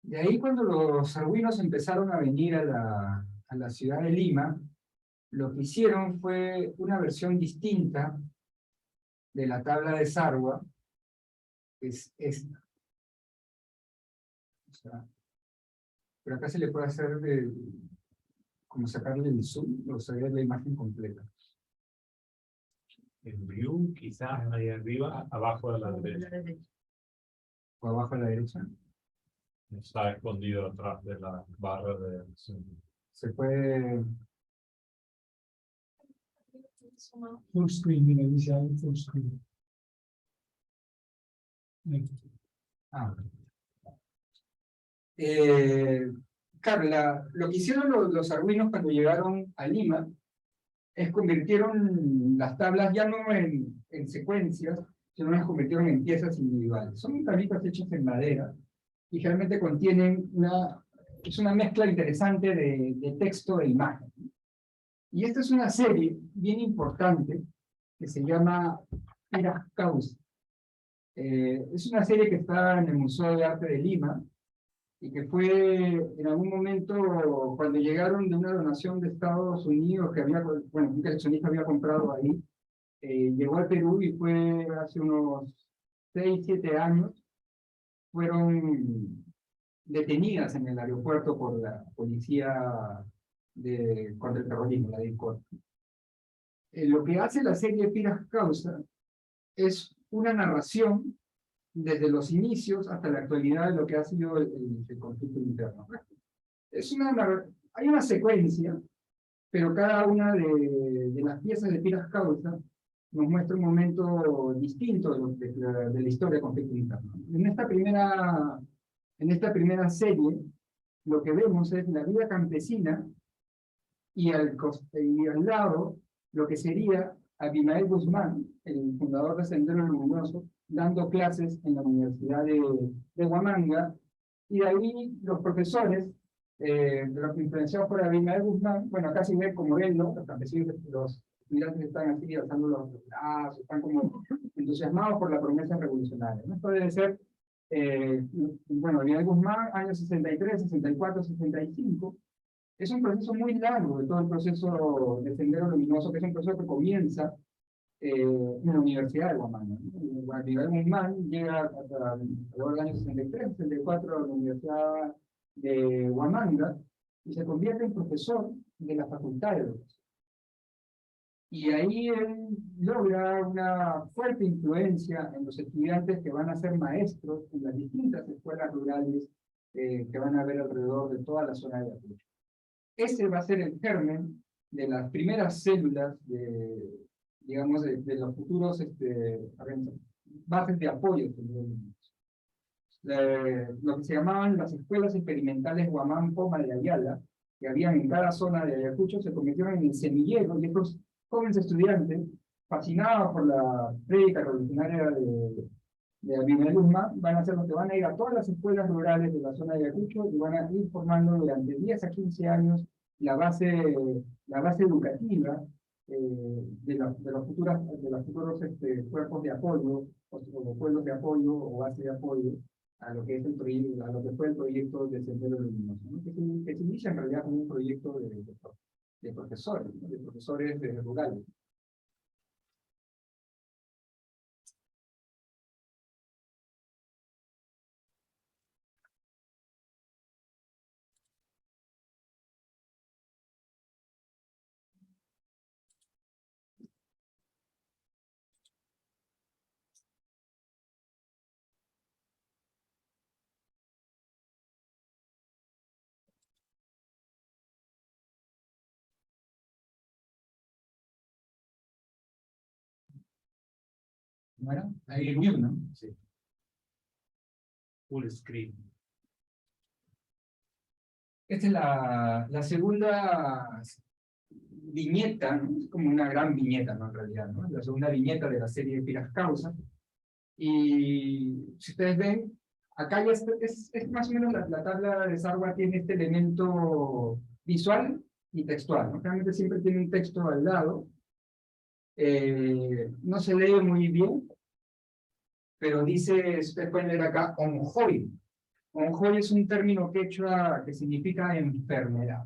De ahí cuando los argüinos empezaron a venir a la ciudad de Lima, lo que hicieron fue una versión distinta de la tabla de Sarwa, que es esta. O sea, pero acá se le puede hacer como sacarle el zoom, o sea, ver la imagen completa. En View, quizás ahí arriba, abajo de la derecha. O abajo a la derecha. Está escondido atrás de la barra de zoom. Se puede... Full screen, mira, dice ahí full screen. Ahí. Ah. Claro, lo que hicieron los argüinos cuando llegaron a Lima es convirtieron las tablas ya no en secuencias, sino las convirtieron en piezas individuales. Son tablitas hechas en madera y generalmente contienen es una mezcla interesante de texto e imagen. Y esta es una serie bien importante que se llama Piras Causa. Es una serie que está en el Museo de Arte de Lima y que fue en algún momento cuando llegaron de una donación de Estados Unidos que había, bueno, un coleccionista había comprado ahí, llegó al Perú y fue hace unos 6, 7 años, fueron detenidas en el aeropuerto por la policía contra el terrorismo, la DICOT. Lo que hace la serie Piras Causa es una narración desde los inicios hasta la actualidad de lo que ha sido el conflicto interno. Hay una secuencia, pero cada una de las piezas de Piras Causa nos muestra un momento distinto de la historia del conflicto interno. En esta primera serie, lo que vemos es la vida campesina y al lado lo que sería Abimael Guzmán, el fundador de Sendero Luminoso, dando clases en la Universidad de Huamanga, y de ahí los profesores, los influenciados por Abimael Guzmán, bueno, acá se ve como él, ¿no? Los campesinos, los estudiantes están así, alzando los brazos, están como entusiasmados por la promesa revolucionaria, ¿no? Esto debe ser, bueno, Abimael Guzmán, años 63, 64, 65, es un proceso muy largo de todo el proceso de Sendero Luminoso, que es un proceso que comienza en la Universidad de Huamanga. Abimael Guzmán llega alrededor del año 63, 64 a la Universidad de Huamanga y se convierte en profesor de la Facultad de Educación. Y ahí él logra una fuerte influencia en los estudiantes que van a ser maestros en las distintas escuelas rurales que van a haber alrededor de toda la zona de Ayacucho. Ese va a ser el germen de las primeras células digamos, de los futuros bases de apoyo. Lo que se llamaban las escuelas experimentales Huamán, Poma de Ayala, que habían en cada zona de Ayacucho, se convirtieron en el semillero, y estos jóvenes estudiantes, fascinados por la prédica revolucionaria de Abimael Guzmán, van a ser los que van a ir a todas las escuelas rurales de la zona de Ayacucho y van a ir formando durante 10 a 15 años la base educativa de los futuros cuerpos de apoyo, o pueblos de apoyo, o base de apoyo, a lo que es a lo que fue el proyecto de Sendero Luminoso, ¿no? que se inicia en realidad como un proyecto de profesores, ¿no? De profesores rurales. Bueno, ahí view, ¿no? Sí. Full screen. Esta es la segunda viñeta, ¿no? Es como una gran viñeta, ¿no? En realidad, ¿no? La segunda viñeta de la serie de Piras Causa. Y si ustedes ven, acá ya es más o menos la tabla de Sarwa tiene este elemento visual y textual, ¿no? Realmente siempre tiene un texto al lado. No se lee muy bien, pero dice, ustedes pueden leer acá, onjoy. Onjoy es un término quechua que significa enfermedad.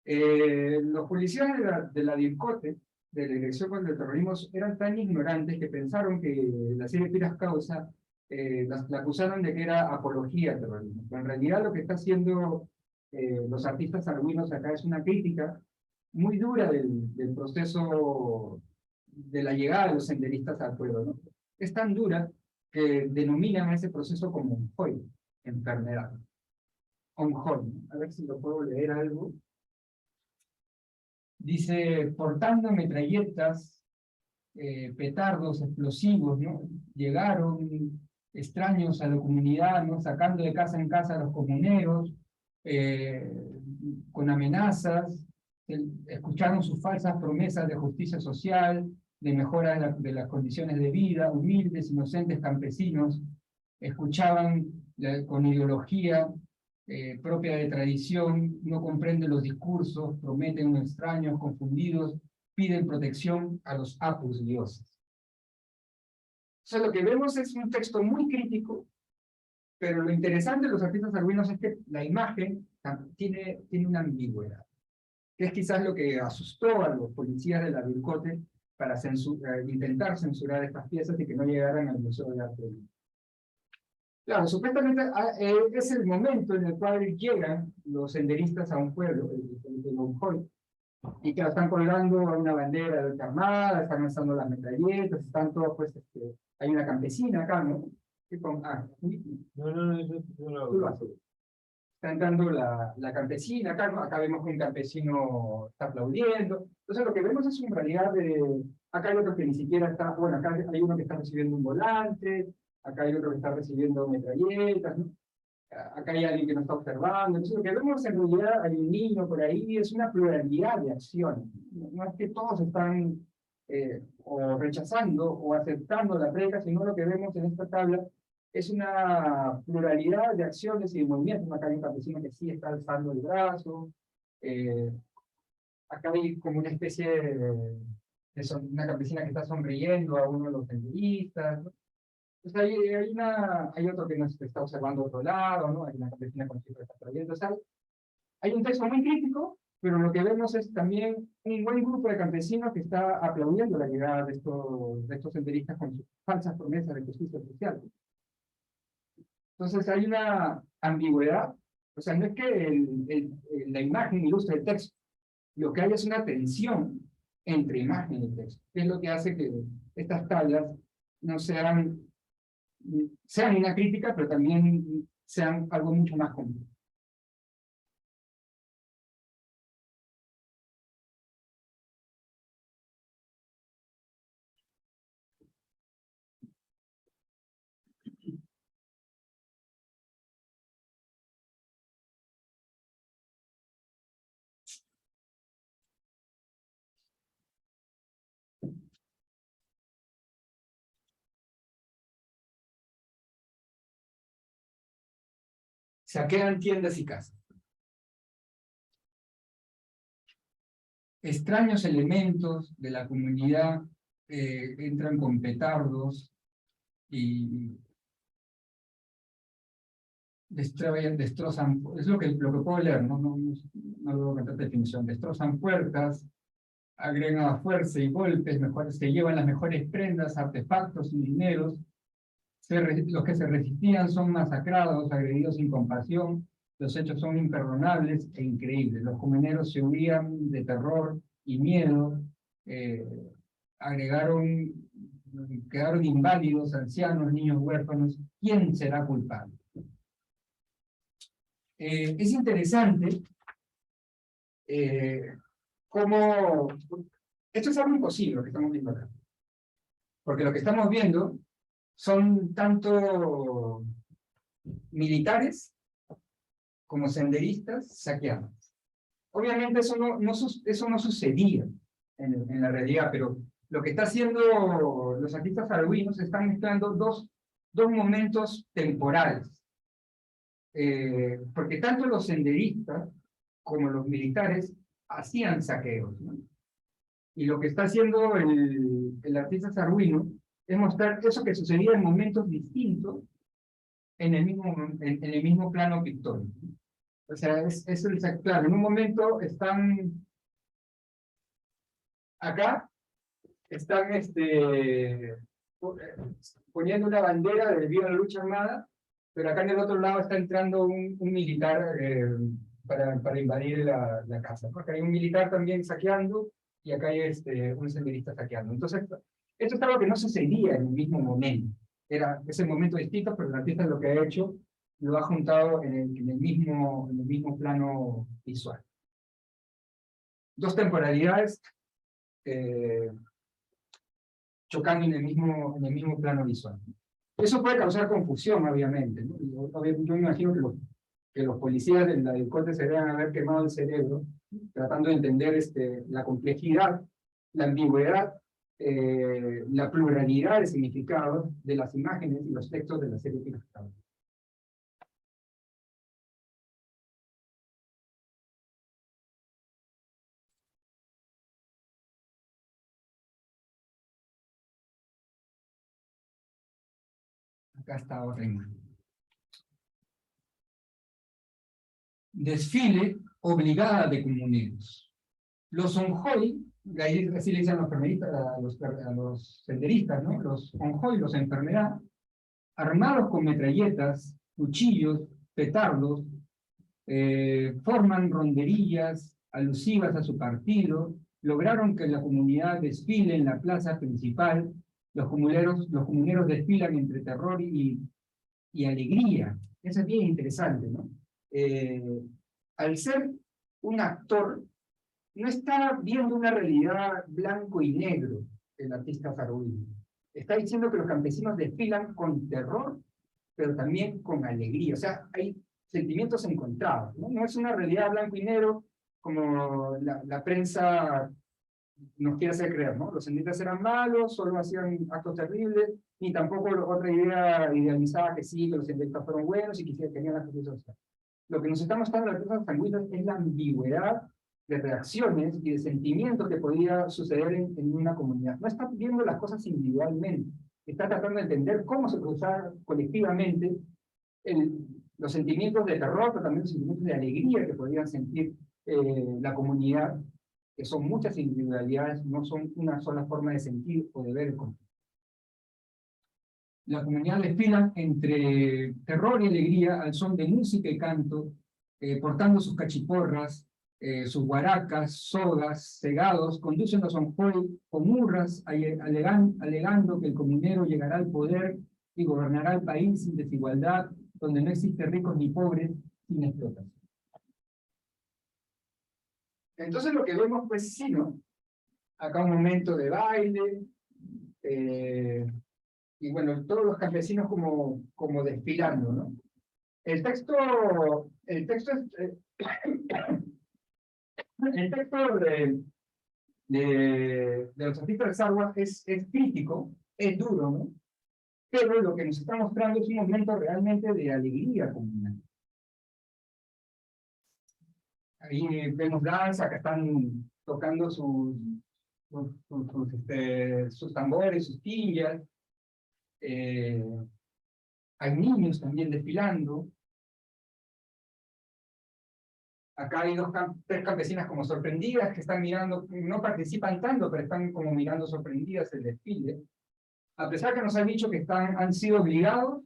Los policías de la DIRCOTE, de la Dirección contra el Terrorismo, eran tan ignorantes que pensaron que la serie Piras Causa la acusaron de que era apología al terrorismo. Pero en realidad lo que está haciendo los artistas arguinos acá es una crítica muy dura del proceso de la llegada de los senderistas al pueblo, ¿no? Es tan dura que denominan a ese proceso como onjoy, enfermedad. Onjoy, a ver si lo puedo leer algo. Dice, portando metralletas, petardos explosivos, ¿no? Llegaron extraños a la comunidad, ¿no? Sacando de casa en casa a los comuneros, con amenazas, escucharon sus falsas promesas de justicia social, de mejora de las condiciones de vida, humildes, inocentes campesinos, escuchaban con ideología propia de tradición, no comprenden los discursos, prometen extraños, confundidos, piden protección a los apus dioses. O sea, lo que vemos es un texto muy crítico, pero lo interesante de los artistas arguinos es que la imagen tiene una ambigüedad, que es quizás lo que asustó a los policías de la DIRCOTE para intentar censurar estas piezas y que no llegaran al Museo de Arte. Claro, supuestamente es el momento en el cual llegan los senderistas a un pueblo, el Onjoy, y que están colgando una bandera de la armada, están lanzando las metralletas, están todos, pues, hay una campesina acá, ¿no? No, eso Tú lo haces. Está entrando la campesina acá, ¿no? Acá vemos que un campesino está aplaudiendo. Entonces lo que vemos es en realidad acá hay otro que ni siquiera está, bueno, acá hay uno que está recibiendo un volante, acá hay otro que está recibiendo metralletas, ¿no? Acá hay alguien que nos está observando. Entonces lo que vemos en realidad, hay un niño por ahí, es una pluralidad de acciones. No es que todos están o rechazando o aceptando la predica, sino lo que vemos en esta tabla es una pluralidad de acciones y de movimientos. Acá hay un campesino que sí está alzando el brazo, acá hay como una especie de una campesina que está sonriendo a uno de los senderistas, ¿no? Entonces hay otro que nos está observando a otro lado, ¿no? Hay una campesina con su hijo que está trayendo. O sea, hay un texto muy crítico, pero lo que vemos es también un buen grupo de campesinos que está aplaudiendo la llegada de estos senderistas con sus falsas promesas de justicia social. Entonces hay una ambigüedad, o sea, no es que la imagen ilustre el texto, lo que hay es una tensión entre imagen y texto, que es lo que hace que estas tablas no sean una crítica, pero también sean algo mucho más complejo. Saquean tiendas y casas. Extraños elementos de la comunidad entran con petardos y destrozan, es lo que puedo leer, no debo cantar definición, destrozan puertas, agregan a fuerza y golpes, se llevan las mejores prendas, artefactos y dineros. Los que se resistían son masacrados, agredidos sin compasión. Los hechos son imperdonables e increíbles. Los comuneros se huían de terror y miedo. Quedaron inválidos, ancianos, niños huérfanos. ¿Quién será culpable? Es interesante cómo... Esto es algo imposible lo que estamos viendo acá. Porque lo que estamos viendo son tanto militares como senderistas saqueados. Obviamente eso no sucedía en la realidad, pero lo que está haciendo los artistas argüinos están mezclando dos momentos temporales. Porque tanto los senderistas como los militares hacían saqueos, ¿no? Y lo que está haciendo el artista argüino es mostrar eso que sucedía en momentos distintos en el mismo plano pictórico. O sea, claro, en un momento están acá, están poniendo una bandera del Viva la Lucha Armada, pero acá en el otro lado está entrando un militar para invadir la casa, porque hay un militar también saqueando, y acá hay un senderista saqueando. Entonces, esto es algo que no sucedía en el mismo momento. Es el momento distinto, pero el artista lo que ha hecho lo ha juntado en el mismo plano visual. Dos temporalidades chocando en el mismo plano visual. Eso puede causar confusión, obviamente, ¿no? Yo me imagino que los policías del corte se deben haber quemado el cerebro tratando de entender la complejidad, la ambigüedad, la pluralidad de significados de las imágenes y los textos de la serie que estaban. Acá está otra imagen. Desfile obligada de comuneros. Los onjoy, así le dicen a los senderistas, ¿no? Los onjoy, los enfermedad, armados con metralletas, cuchillos, petardos, forman ronderillas alusivas a su partido, lograron que la comunidad desfile en la plaza principal. Los comuneros desfilan entre terror y alegría. Eso es bien interesante, ¿no? Al ser un actor, no está viendo una realidad blanco y negro, el artista Sarubí. Está diciendo que los campesinos desfilan con terror, pero también con alegría. O sea, hay sentimientos encontrados, ¿no? No es una realidad blanco y negro como la prensa nos quiere hacer creer, ¿no? Los senderistas eran malos, solo hacían actos terribles, ni tampoco otra idea idealizada que sí, que los senderistas fueron buenos y que tenían la justicia social. Lo que nos está mostrando las artistas sanguíneas es la ambigüedad de reacciones y de sentimientos que podía suceder en una comunidad. No está viendo las cosas individualmente, está tratando de entender cómo se cruzaban colectivamente los sentimientos de terror, pero también los sentimientos de alegría que podían sentir la comunidad, que son muchas individualidades, no son una sola forma de sentir o de ver el conflicto. La comunidad desfila entre terror y alegría al son de música y canto, portando sus cachiporras, sus guaracas, sogas, cegados, conducen a Sonjoy con murras, alegando que el comunero llegará al poder y gobernará el país sin desigualdad, donde no existe ricos ni pobres, sin explotación. Entonces lo que vemos, pues sí, ¿no? Acá un momento de baile, y bueno, todos los campesinos como desfilando, ¿no? El texto de los artistas de Sarwa es crítico, es duro, ¿no? Pero lo que nos está mostrando es un momento realmente de alegría comunal. Ahí vemos danza, que están tocando sus tambores, sus timbias. Hay niños también desfilando. Acá hay tres campesinas como sorprendidas que están mirando, no participan tanto, pero están como mirando sorprendidas el desfile. A pesar que nos han dicho que han sido obligados,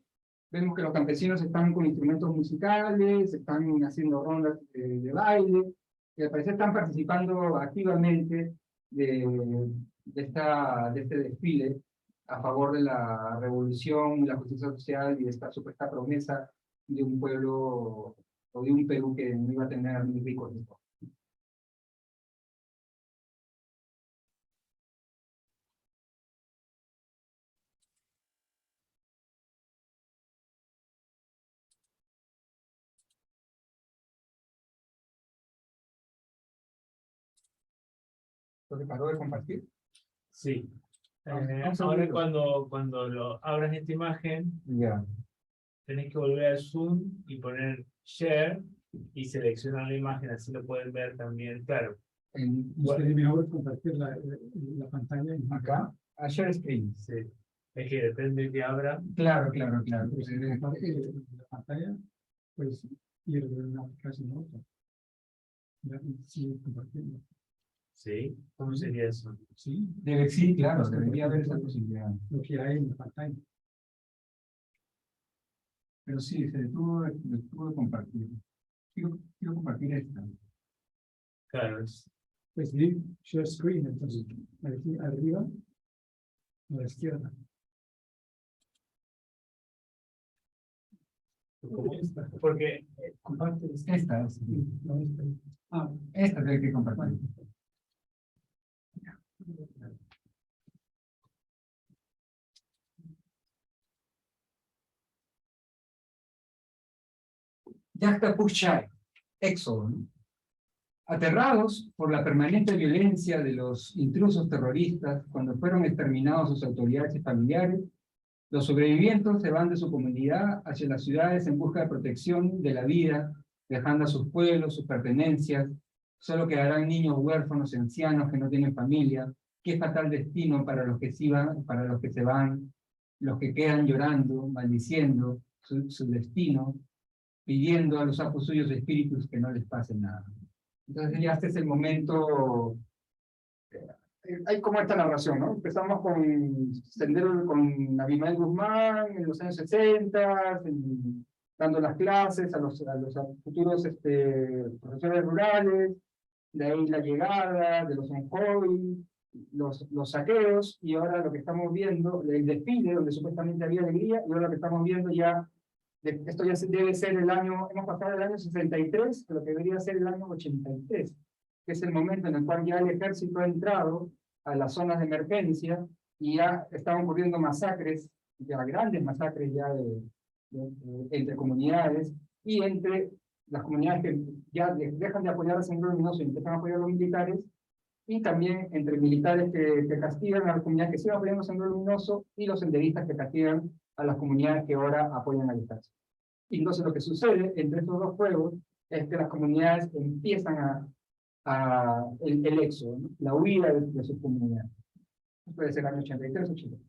vemos que los campesinos están con instrumentos musicales, están haciendo rondas de baile, y al parecer están participando activamente de este desfile a favor de la revolución, la justicia social y de esta supuesta promesa de un pueblo o de un Perú que no iba a tener ni ricos ni pobres. ¿Entonces paró de compartir? Sí. Vamos a Ahora verlo. cuando lo abras esta imagen, Ya. tenés que volver al zoom y poner share y seleccionar la imagen, así lo pueden ver también. Claro, Sería mejor compartir la pantalla. Acá, a share screen. sí. Es que depende de que abra. Claro, claro, claro. Pero si comparte la pantalla, pues ir de una aplicación a otra. Ya, sigue compartiendo. Sí, ¿cómo sería eso? Sí, Sí, claro, debería haber esa posibilidad. lo que hay en la pantalla. Pero sí, se detuvo de compartir. Quiero compartir esta. Claro, Pues sí, share screen, entonces, aquí arriba, a la izquierda. porque Comparte esta. No, esta. Ah, Esta tengo que compartir. Yachta Pushchai, Éxodo, ¿no? Aterrados por la permanente violencia de los intrusos terroristas cuando fueron exterminados sus autoridades y familiares, los sobrevivientes se van de su comunidad hacia las ciudades en busca de protección de la vida, dejando a sus pueblos, sus pertenencias. Solo quedarán niños huérfanos y ancianos que no tienen familia. Qué fatal destino para los que sí van, para los que se van, los que quedan llorando, maldiciendo su destino, pidiendo a los sapos suyos espíritus que no les pase nada. Entonces ya este es el momento. Hay como esta narración, ¿no? Empezamos con Sendero, con Abimael Guzmán en los años 60, dando las clases a los futuros profesores rurales, de ahí la llegada de los Onjoy, los saqueos, y ahora lo que estamos viendo, el desfile donde supuestamente había alegría, y ahora lo que estamos viendo ya, esto ya debe ser el año, hemos pasado el año 63, lo que debería ser el año 83, que es el momento en el cual ya el ejército ha entrado a las zonas de emergencia y ya están ocurriendo masacres, ya grandes masacres ya entre comunidades y entre las comunidades que ya dejan de apoyar al Sendero Luminoso y empiezan a apoyar a los militares, y también entre militares que castigan a las comunidades que siguen apoyando al Sendero Luminoso y los senderistas que castigan a las comunidades que ahora apoyan al ejército. Y entonces lo que sucede entre estos dos fuegos es que las comunidades empiezan el éxodo, ¿no? La huida de sus comunidades. Puede ser el año 83, 84.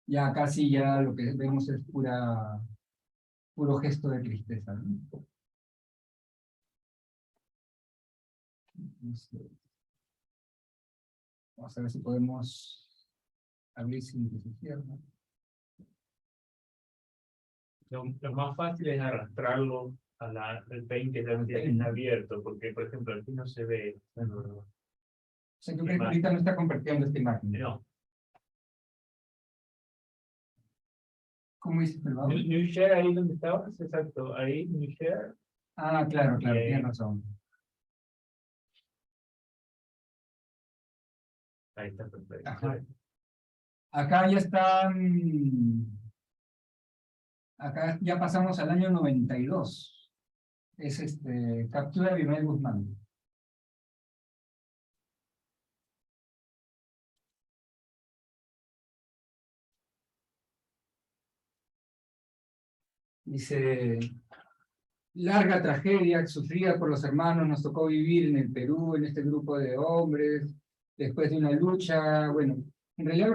Ya casi ya lo que vemos es puro gesto de tristeza, ¿no? Vamos a ver si podemos abrir sin que se cierre. lo más fácil es arrastrarlo al paint que ya está abierto, porque por ejemplo aquí no se ve. O sea, yo creo que ahorita no está compartiendo esta imagen. No. ¿Cómo dices, perdón? New Share, ahí donde estabas, exacto, ahí, New Share. Ah, claro, tienes razón. Ahí está perfecto. Ajá. Acá ya están. Acá ya pasamos al año 92. Es captura de Abimael Guzmán. Dice: larga tragedia sufrida por los hermanos nos tocó vivir en el Perú, en este grupo de hombres, después de una lucha. Bueno, en realidad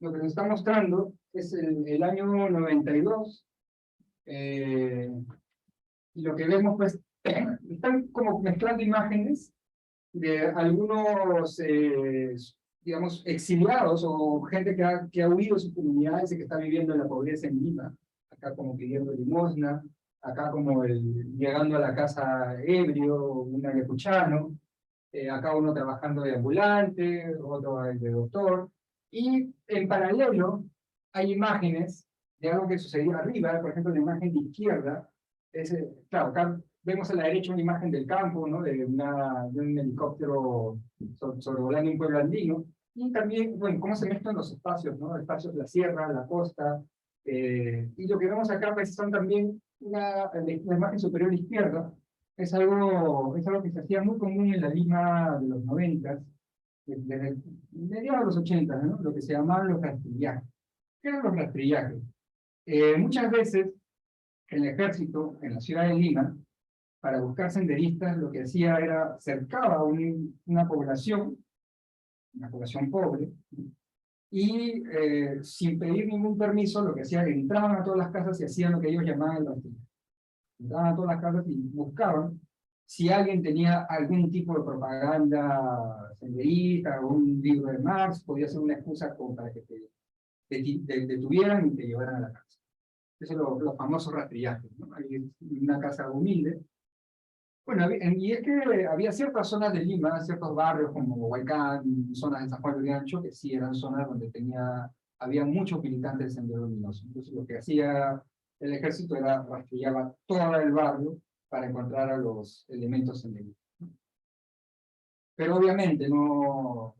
lo que nos está mostrando es el año 92, y lo que vemos, pues, están como mezclando imágenes de algunos, digamos, exiliados o gente que ha huido de sus comunidades y que está viviendo en la pobreza en Lima, acá como pidiendo limosna, acá como llegando a la casa ebrio, un ayacuchano, acá uno trabajando de ambulante, otro de doctor, y en paralelo hay imágenes de algo que sucedió arriba, por ejemplo, la imagen de izquierda, claro, acá vemos a la derecha una imagen del campo, ¿no? de un helicóptero sobrevolando un pueblo andino, y también, bueno, cómo se mezclan los espacios, ¿no? Espacios de la sierra, la costa, y lo que vemos acá pues, son también la imagen superior izquierda, es algo que se hacía muy común en la Lima de los 90, desde mediados de los 80, ¿no? Lo que se llamaban los rastrillajes. ¿Qué eran los rastrillajes? Muchas veces el ejército en la ciudad de Lima, para buscar senderistas, lo que hacía era cercaba una población pobre, y sin pedir ningún permiso, lo que hacían, entraban a todas las casas y hacían lo que ellos llamaban el rastrillaje. Entraban a todas las casas y buscaban si alguien tenía algún tipo de propaganda senderista o un libro de Marx, podía ser una excusa como para que te detuvieran y te llevaran a la casa. Esos son los famosos rastrillajes, ¿no? Hay una casa humilde. Bueno, y es que había ciertas zonas de Lima, ciertos barrios como Huaycán, zonas de San Juan de Uriancho, que sí eran zonas donde había muchos militantes del Sendero Luminoso. Entonces lo que hacía el ejército era rastrillaba todo el barrio para encontrar a los elementos senderistas. Pero obviamente no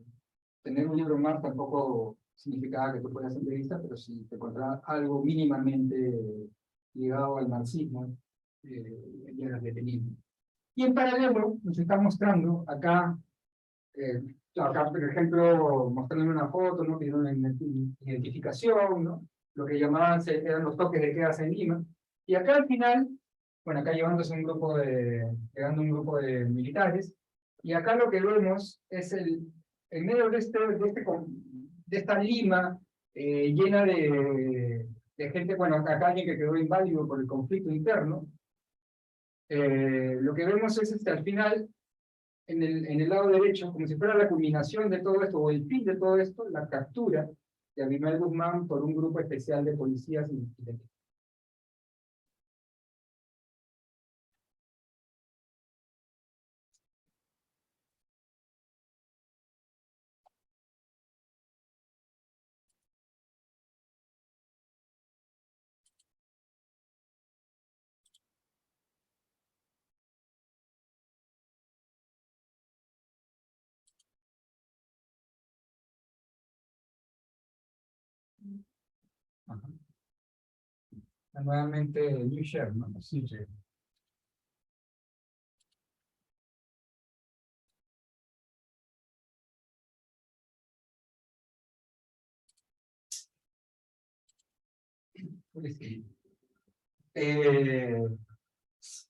tener un libro más tampoco significaba que tú fueras senderista, pero si te encontrabas algo mínimamente ligado al marxismo, ya eras detenido. Y en paralelo nos está mostrando acá, por ejemplo, mostrando una foto, ¿no? Que era una identificación, ¿no? Lo que llamaban eran los toques de quedas en Lima. Y acá al final, bueno, acá llevando un grupo de militares, y acá lo que vemos es en medio de esta Lima llena de gente, bueno, acá alguien que quedó inválido por el conflicto interno. Lo que vemos es al final, en el lado derecho, como si fuera la culminación de todo esto, o el fin de todo esto, la captura de Abimael Guzmán por un grupo especial de policías y de... Ajá. Nuevamente, New Share, ¿no? Sí, sí.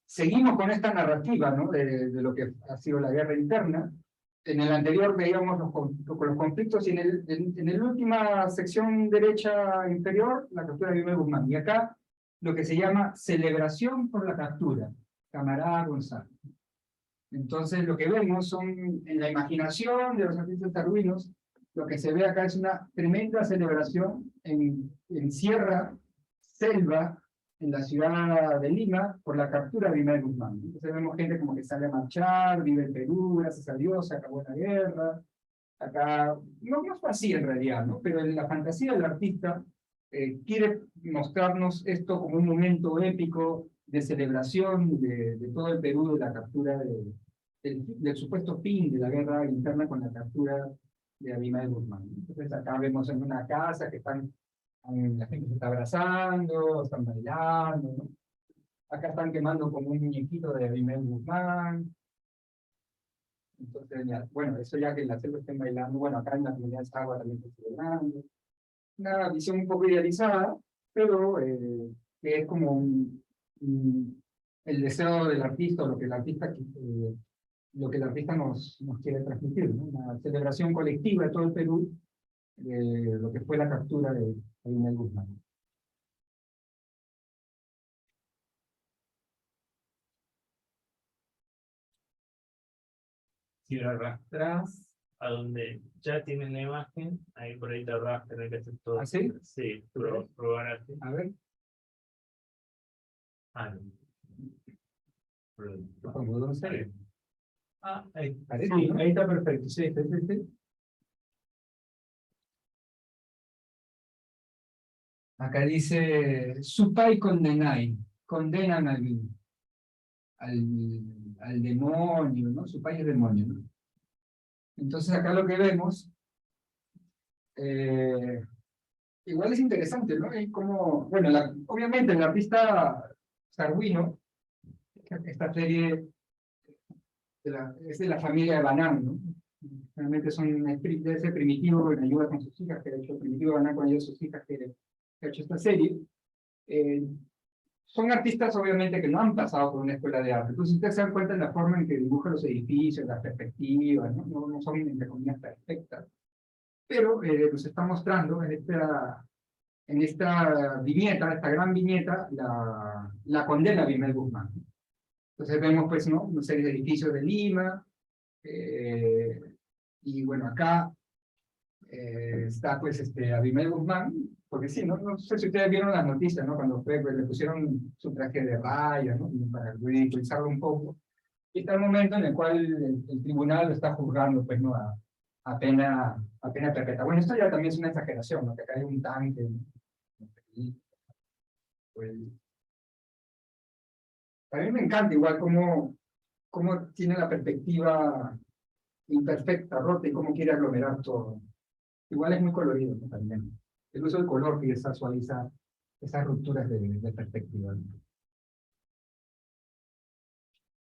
Seguimos con esta narrativa, ¿no? de lo que ha sido la guerra interna. En el anterior veíamos los conflictos y en la última sección derecha inferior, la captura de Abimael Guzmán. Y acá lo que se llama celebración por la captura, camarada González. Entonces lo que vemos son, en la imaginación de los artistas targuinos, lo que se ve acá es una tremenda celebración en sierra, selva, en la ciudad de Lima, por la captura de Abimael Guzmán. Entonces vemos gente como que sale a marchar, vive en Perú, gracias a Dios, se acabó la guerra. Acá, no fue así en realidad, ¿no? Pero en la fantasía del artista quiere mostrarnos esto como un momento épico de celebración de todo el Perú, de la captura del supuesto fin de la guerra interna con la captura de Abimael Guzmán. Entonces acá vemos en una casa que la gente se está abrazando, están bailando, ¿no? Acá están quemando como un muñequito de Abimael Guzmán. Entonces, bueno, eso ya que en la selva estén bailando, bueno, acá en la comunidad de Sagua también está celebrando. Una visión un poco idealizada, pero que es como el deseo del artista, o lo que el artista nos quiere transmitir, ¿no? Una celebración colectiva de todo el Perú, de lo que fue la captura de Abimael Guzmán. Si lo arrastras a donde ya tienen la imagen, ahí por ahí te arrastran, hay que hacer todo. ¿Ah, sí? Sí, probar así. A ver. Ah, no. ¿Cómo? ¿Dónde está? Ahí. Sí, ahí está perfecto. Sí, sí. Acá dice, Supay condenai, condenan al demonio, ¿no? Supay es demonio, ¿no? Entonces acá lo que vemos, igual es interesante, ¿no? Es como, bueno, obviamente el artista Sarguino, esta serie es de la familia de Banán, ¿no? Realmente de ese Primitivo en ayuda con sus hijas, que ha hecho Primitivo Banán con ayuda de sus hijas, que ha hecho esta serie. Son artistas, obviamente, que no han pasado por una escuela de arte. Entonces, ustedes se dan cuenta en la forma en que dibujan los edificios, las perspectivas, ¿no? No son, entre comillas, perfectas. Pero nos está mostrando en esta viñeta, esta gran viñeta, la condena de Abimel Guzmán. Entonces vemos, pues, ¿no? Una serie de edificios de Lima, y bueno, acá está, pues, Abimel Guzmán, porque sí, no sé si ustedes vieron las noticias, ¿no? Cuando fue, pues, le pusieron su traje de rayas, ¿no? Para ridiculizarlo un poco. Y está el momento en el cual el tribunal lo está juzgando, pues, ¿no? A pena perpetua. Bueno, esto ya también es una exageración, ¿no? Que acá hay un tanque, ¿no? Pues, a mí me encanta igual cómo tiene la perspectiva imperfecta, rota, y cómo quiere aglomerar todo. Igual es muy colorido, ¿no? También. El uso del color que suaviza esas rupturas de perspectiva, ¿no?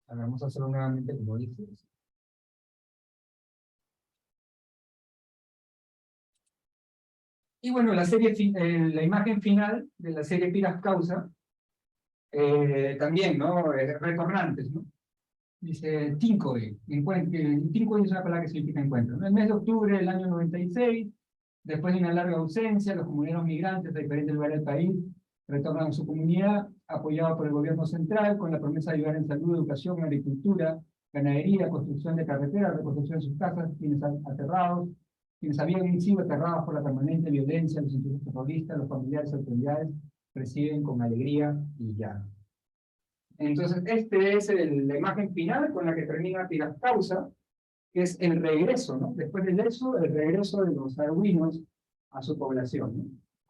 A ver, vamos a hacerlo nuevamente como dices. Y bueno, la imagen final de la serie Piras Causa, también, ¿no? Retornantes, ¿no? Dice Tincoy. Tincoy es una palabra que significa encuentro, ¿no? El mes de octubre del año 96, después de una larga ausencia, los comuneros migrantes de diferentes lugares del país retornan a su comunidad, apoyados por el gobierno central, con la promesa de ayudar en salud, educación, agricultura, ganadería, construcción de carreteras, reconstrucción de sus casas, quienes habían sido aterrados por la permanente violencia, los intereses terroristas, los familiares y autoridades, reciben con alegría y ya. Entonces, es la imagen final con la que termina Piras Causa, que es el regreso, ¿no? Después de eso, el regreso de los arhuinos a su población, ¿no?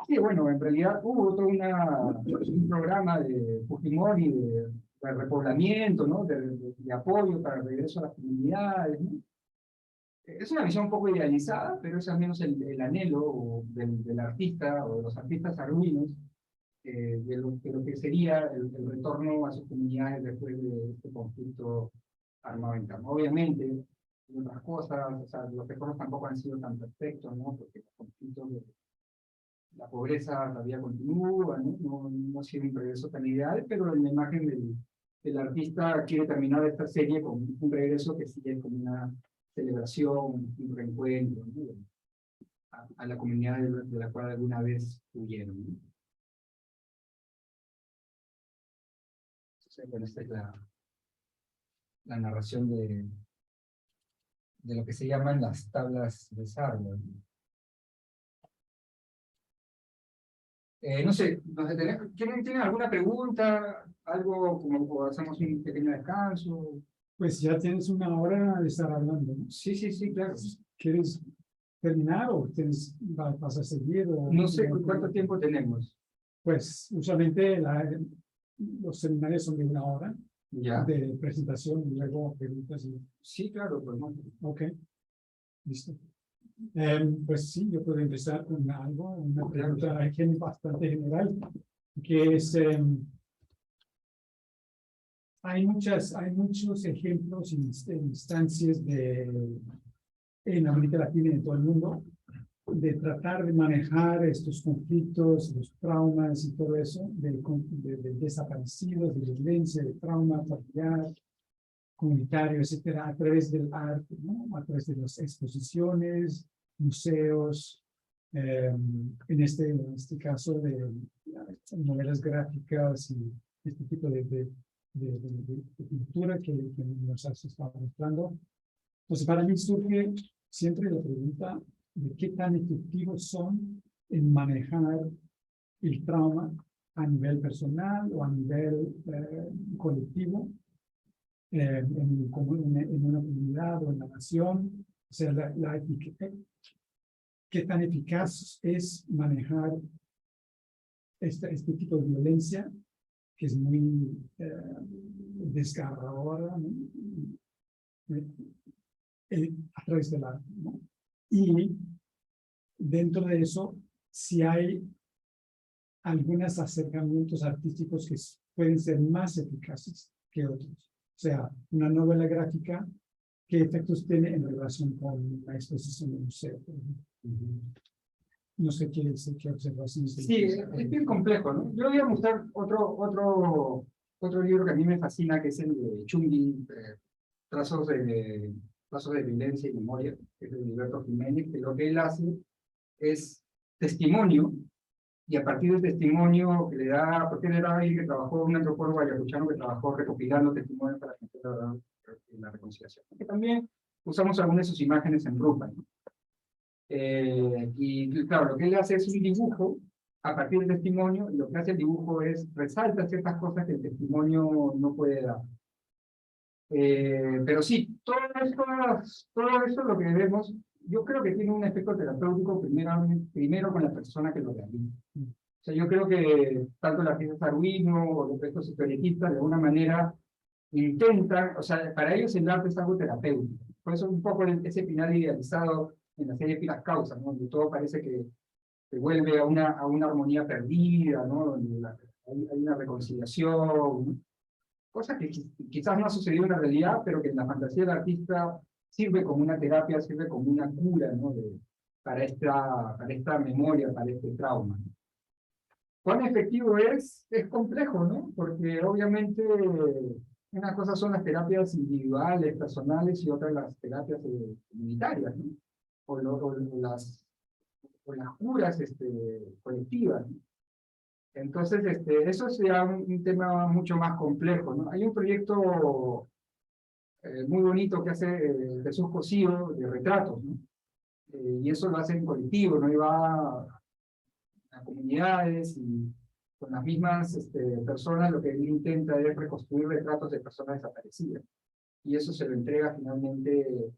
Sí, bueno, en realidad hubo todo un programa de Fujimori de repoblamiento, ¿no? De apoyo para el regreso a las comunidades, ¿no? Es una visión un poco idealizada, pero es al menos el anhelo del artista o de los artistas arhuinos, de lo que sería el retorno a sus comunidades después de este conflicto armado interno. Obviamente, y otras cosas, o sea, los retornos tampoco han sido tan perfectos, ¿no? Porque los conflictos la pobreza todavía continúa, ¿no? No ha sido un regreso tan ideal, pero en la imagen del artista quiere terminar esta serie con un regreso que sigue como una celebración, un reencuentro, ¿no? A la comunidad de la cual alguna vez huyeron, ¿no? Entonces, bueno, esta es la narración de lo que se llaman las tablas de Sarlo, ¿no? No sé, ¿tienen alguna pregunta? ¿Algo como o hacemos un pequeño descanso? Pues ya tienes una hora de estar hablando, ¿no? Sí, claro. ¿Quieres terminar o vas a seguir? No sé cuánto tiempo tenemos. Pues usualmente los seminarios son de una hora Ya. de presentación y luego preguntas. Sí, claro, pues no. Ok, listo. Pues sí, yo puedo empezar con una pregunta bastante general, que es, hay muchos ejemplos y instancias en América Latina y en todo el mundo de tratar de manejar estos conflictos, los traumas y todo eso, de desaparecidos, de violencia, de trauma familiar, comunitario, etcétera, a través del arte, ¿no? A través de las exposiciones, museos, en este caso de novelas gráficas y este tipo de pintura que nos has estado mostrando. Entonces, para mí surge siempre la pregunta de qué tan efectivos son en manejar el trauma a nivel personal o a nivel colectivo, en una comunidad o en la nación. O sea, qué tan eficaz es manejar este tipo de violencia, que es muy desgarradora, ¿no? A través del arte, ¿no? Y dentro de eso, si hay algunos acercamientos artísticos que pueden ser más eficaces que otros. O sea, una novela gráfica qué efectos tiene en relación con la exposición del museo. Por ejemplo. No sé qué observaciones. Sí, es bien complejo, ¿no? Yo voy a mostrar otro libro que a mí me fascina, que es el de Chungui, trazos de violencia y memoria, que es de Gilberto Jiménez, que lo que él hace es testimonio, y a partir del testimonio que le da, porque él era alguien que trabajó, un antropólogo ayacuchano que trabajó recopilando testimonios para que la reconciliación. Que también usamos algunas de sus imágenes en Rupa, ¿no? Y claro, lo que él hace es un dibujo a partir del testimonio, y lo que hace el dibujo es resalta ciertas cosas que el testimonio no puede dar. Pero sí, todo esto lo que vemos, yo creo que tiene un efecto terapéutico primero con la persona que lo realiza. O sea, yo creo que tanto la artista Arduino o los estos historietistas de alguna manera intentan, o sea, para ellos el arte es algo terapéutico. Por eso un poco ese final idealizado en la serie Pilas Causas, ¿no? Donde todo parece que se vuelve a una armonía perdida, ¿no? Donde hay una reconciliación, ¿no? Cosa que quizás no ha sucedido en la realidad, pero que en la fantasía del artista sirve como una terapia, sirve como una cura, ¿no? Para esta memoria, para este trauma. ¿Cuán efectivo es? Es complejo, ¿no? Porque obviamente una cosa son las terapias individuales, personales, y otras las terapias comunitarias, ¿no? O las curas colectivas, ¿no? Entonces, eso es ya un tema mucho más complejo, ¿no? Hay un proyecto muy bonito que hace Jesús Cosío de retratos, ¿no? Y eso lo hace en colectivo, ¿no? Y va a comunidades y con las mismas personas lo que él intenta es reconstruir retratos de personas desaparecidas. Y eso se lo entrega finalmente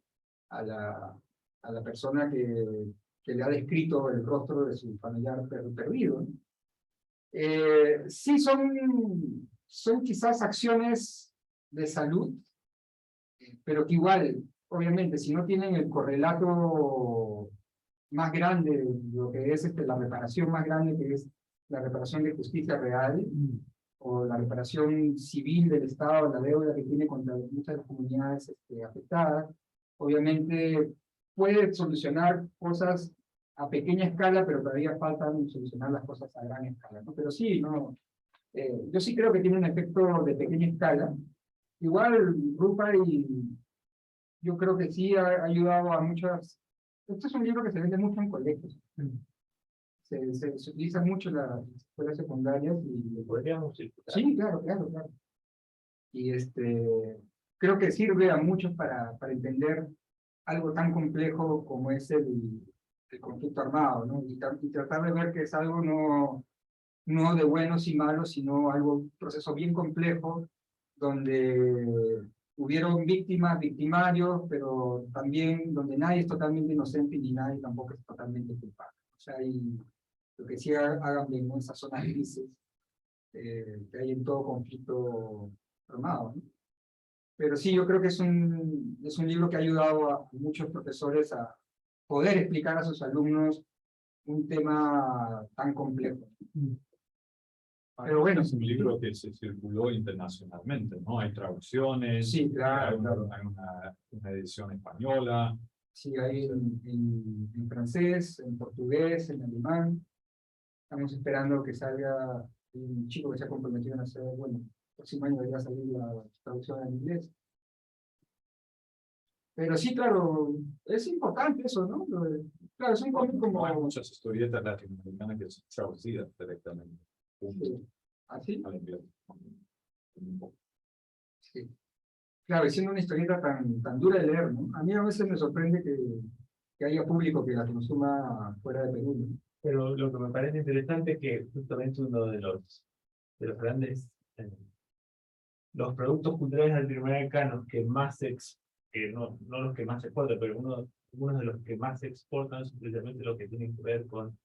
a la persona que le ha descrito el rostro de su familiar perdido, ¿no? Sí, son quizás acciones de salud, pero que igual, obviamente, si no tienen el correlato más grande, lo que es la reparación más grande, que es la reparación de justicia real, o la reparación civil del Estado, la deuda que tiene contra muchas de las comunidades afectadas, obviamente puede solucionar cosas a pequeña escala, pero todavía faltan solucionar las cosas a gran escala, ¿no? Pero sí, ¿no? Yo sí creo que tiene un efecto de pequeña escala. Igual, Rupert, yo creo que sí ha ayudado a muchas. Este es un libro que se vende mucho en colegios. Se utiliza mucho en las escuelas secundarias y Podríamos circular. sí, claro. Y creo que sirve a muchos para entender algo tan complejo como es el conflicto armado, ¿no? Y tratar de ver que es algo no de buenos y malos, sino un proceso bien complejo, donde hubieron víctimas, victimarios, pero también donde nadie es totalmente inocente y nadie tampoco es totalmente culpable. O sea, lo que sí hagan bien esas zonas grises que hay en todo conflicto armado, ¿no? Pero sí, yo creo que es un libro que ha ayudado a muchos profesores a poder explicar a sus alumnos un tema tan complejo. Pero bueno. Es un libro que se circuló internacionalmente, ¿no? Hay traducciones, Sí, claro. Hay una edición española. Sí, hay en francés, en portugués, en alemán. Estamos esperando que salga un chico que se ha comprometido a hacer, bueno, el próximo año debería salir la traducción en inglés. Pero sí, claro, es importante eso, ¿no? Claro, es un cómic como... Hay muchas historietas latinoamericanas que son traducidas directamente. ¿Así? Al inglés. Sí. Claro, y siendo una historieta tan dura de leer, ¿no? A mí a veces me sorprende que haya público que la consuma fuera de Perú, ¿no? Pero lo que me parece interesante es que justamente uno de los grandes, los productos culturales latinoamericanos que más que no los que más se exportan, pero uno de los que más se exportan es precisamente lo que tiene que ver con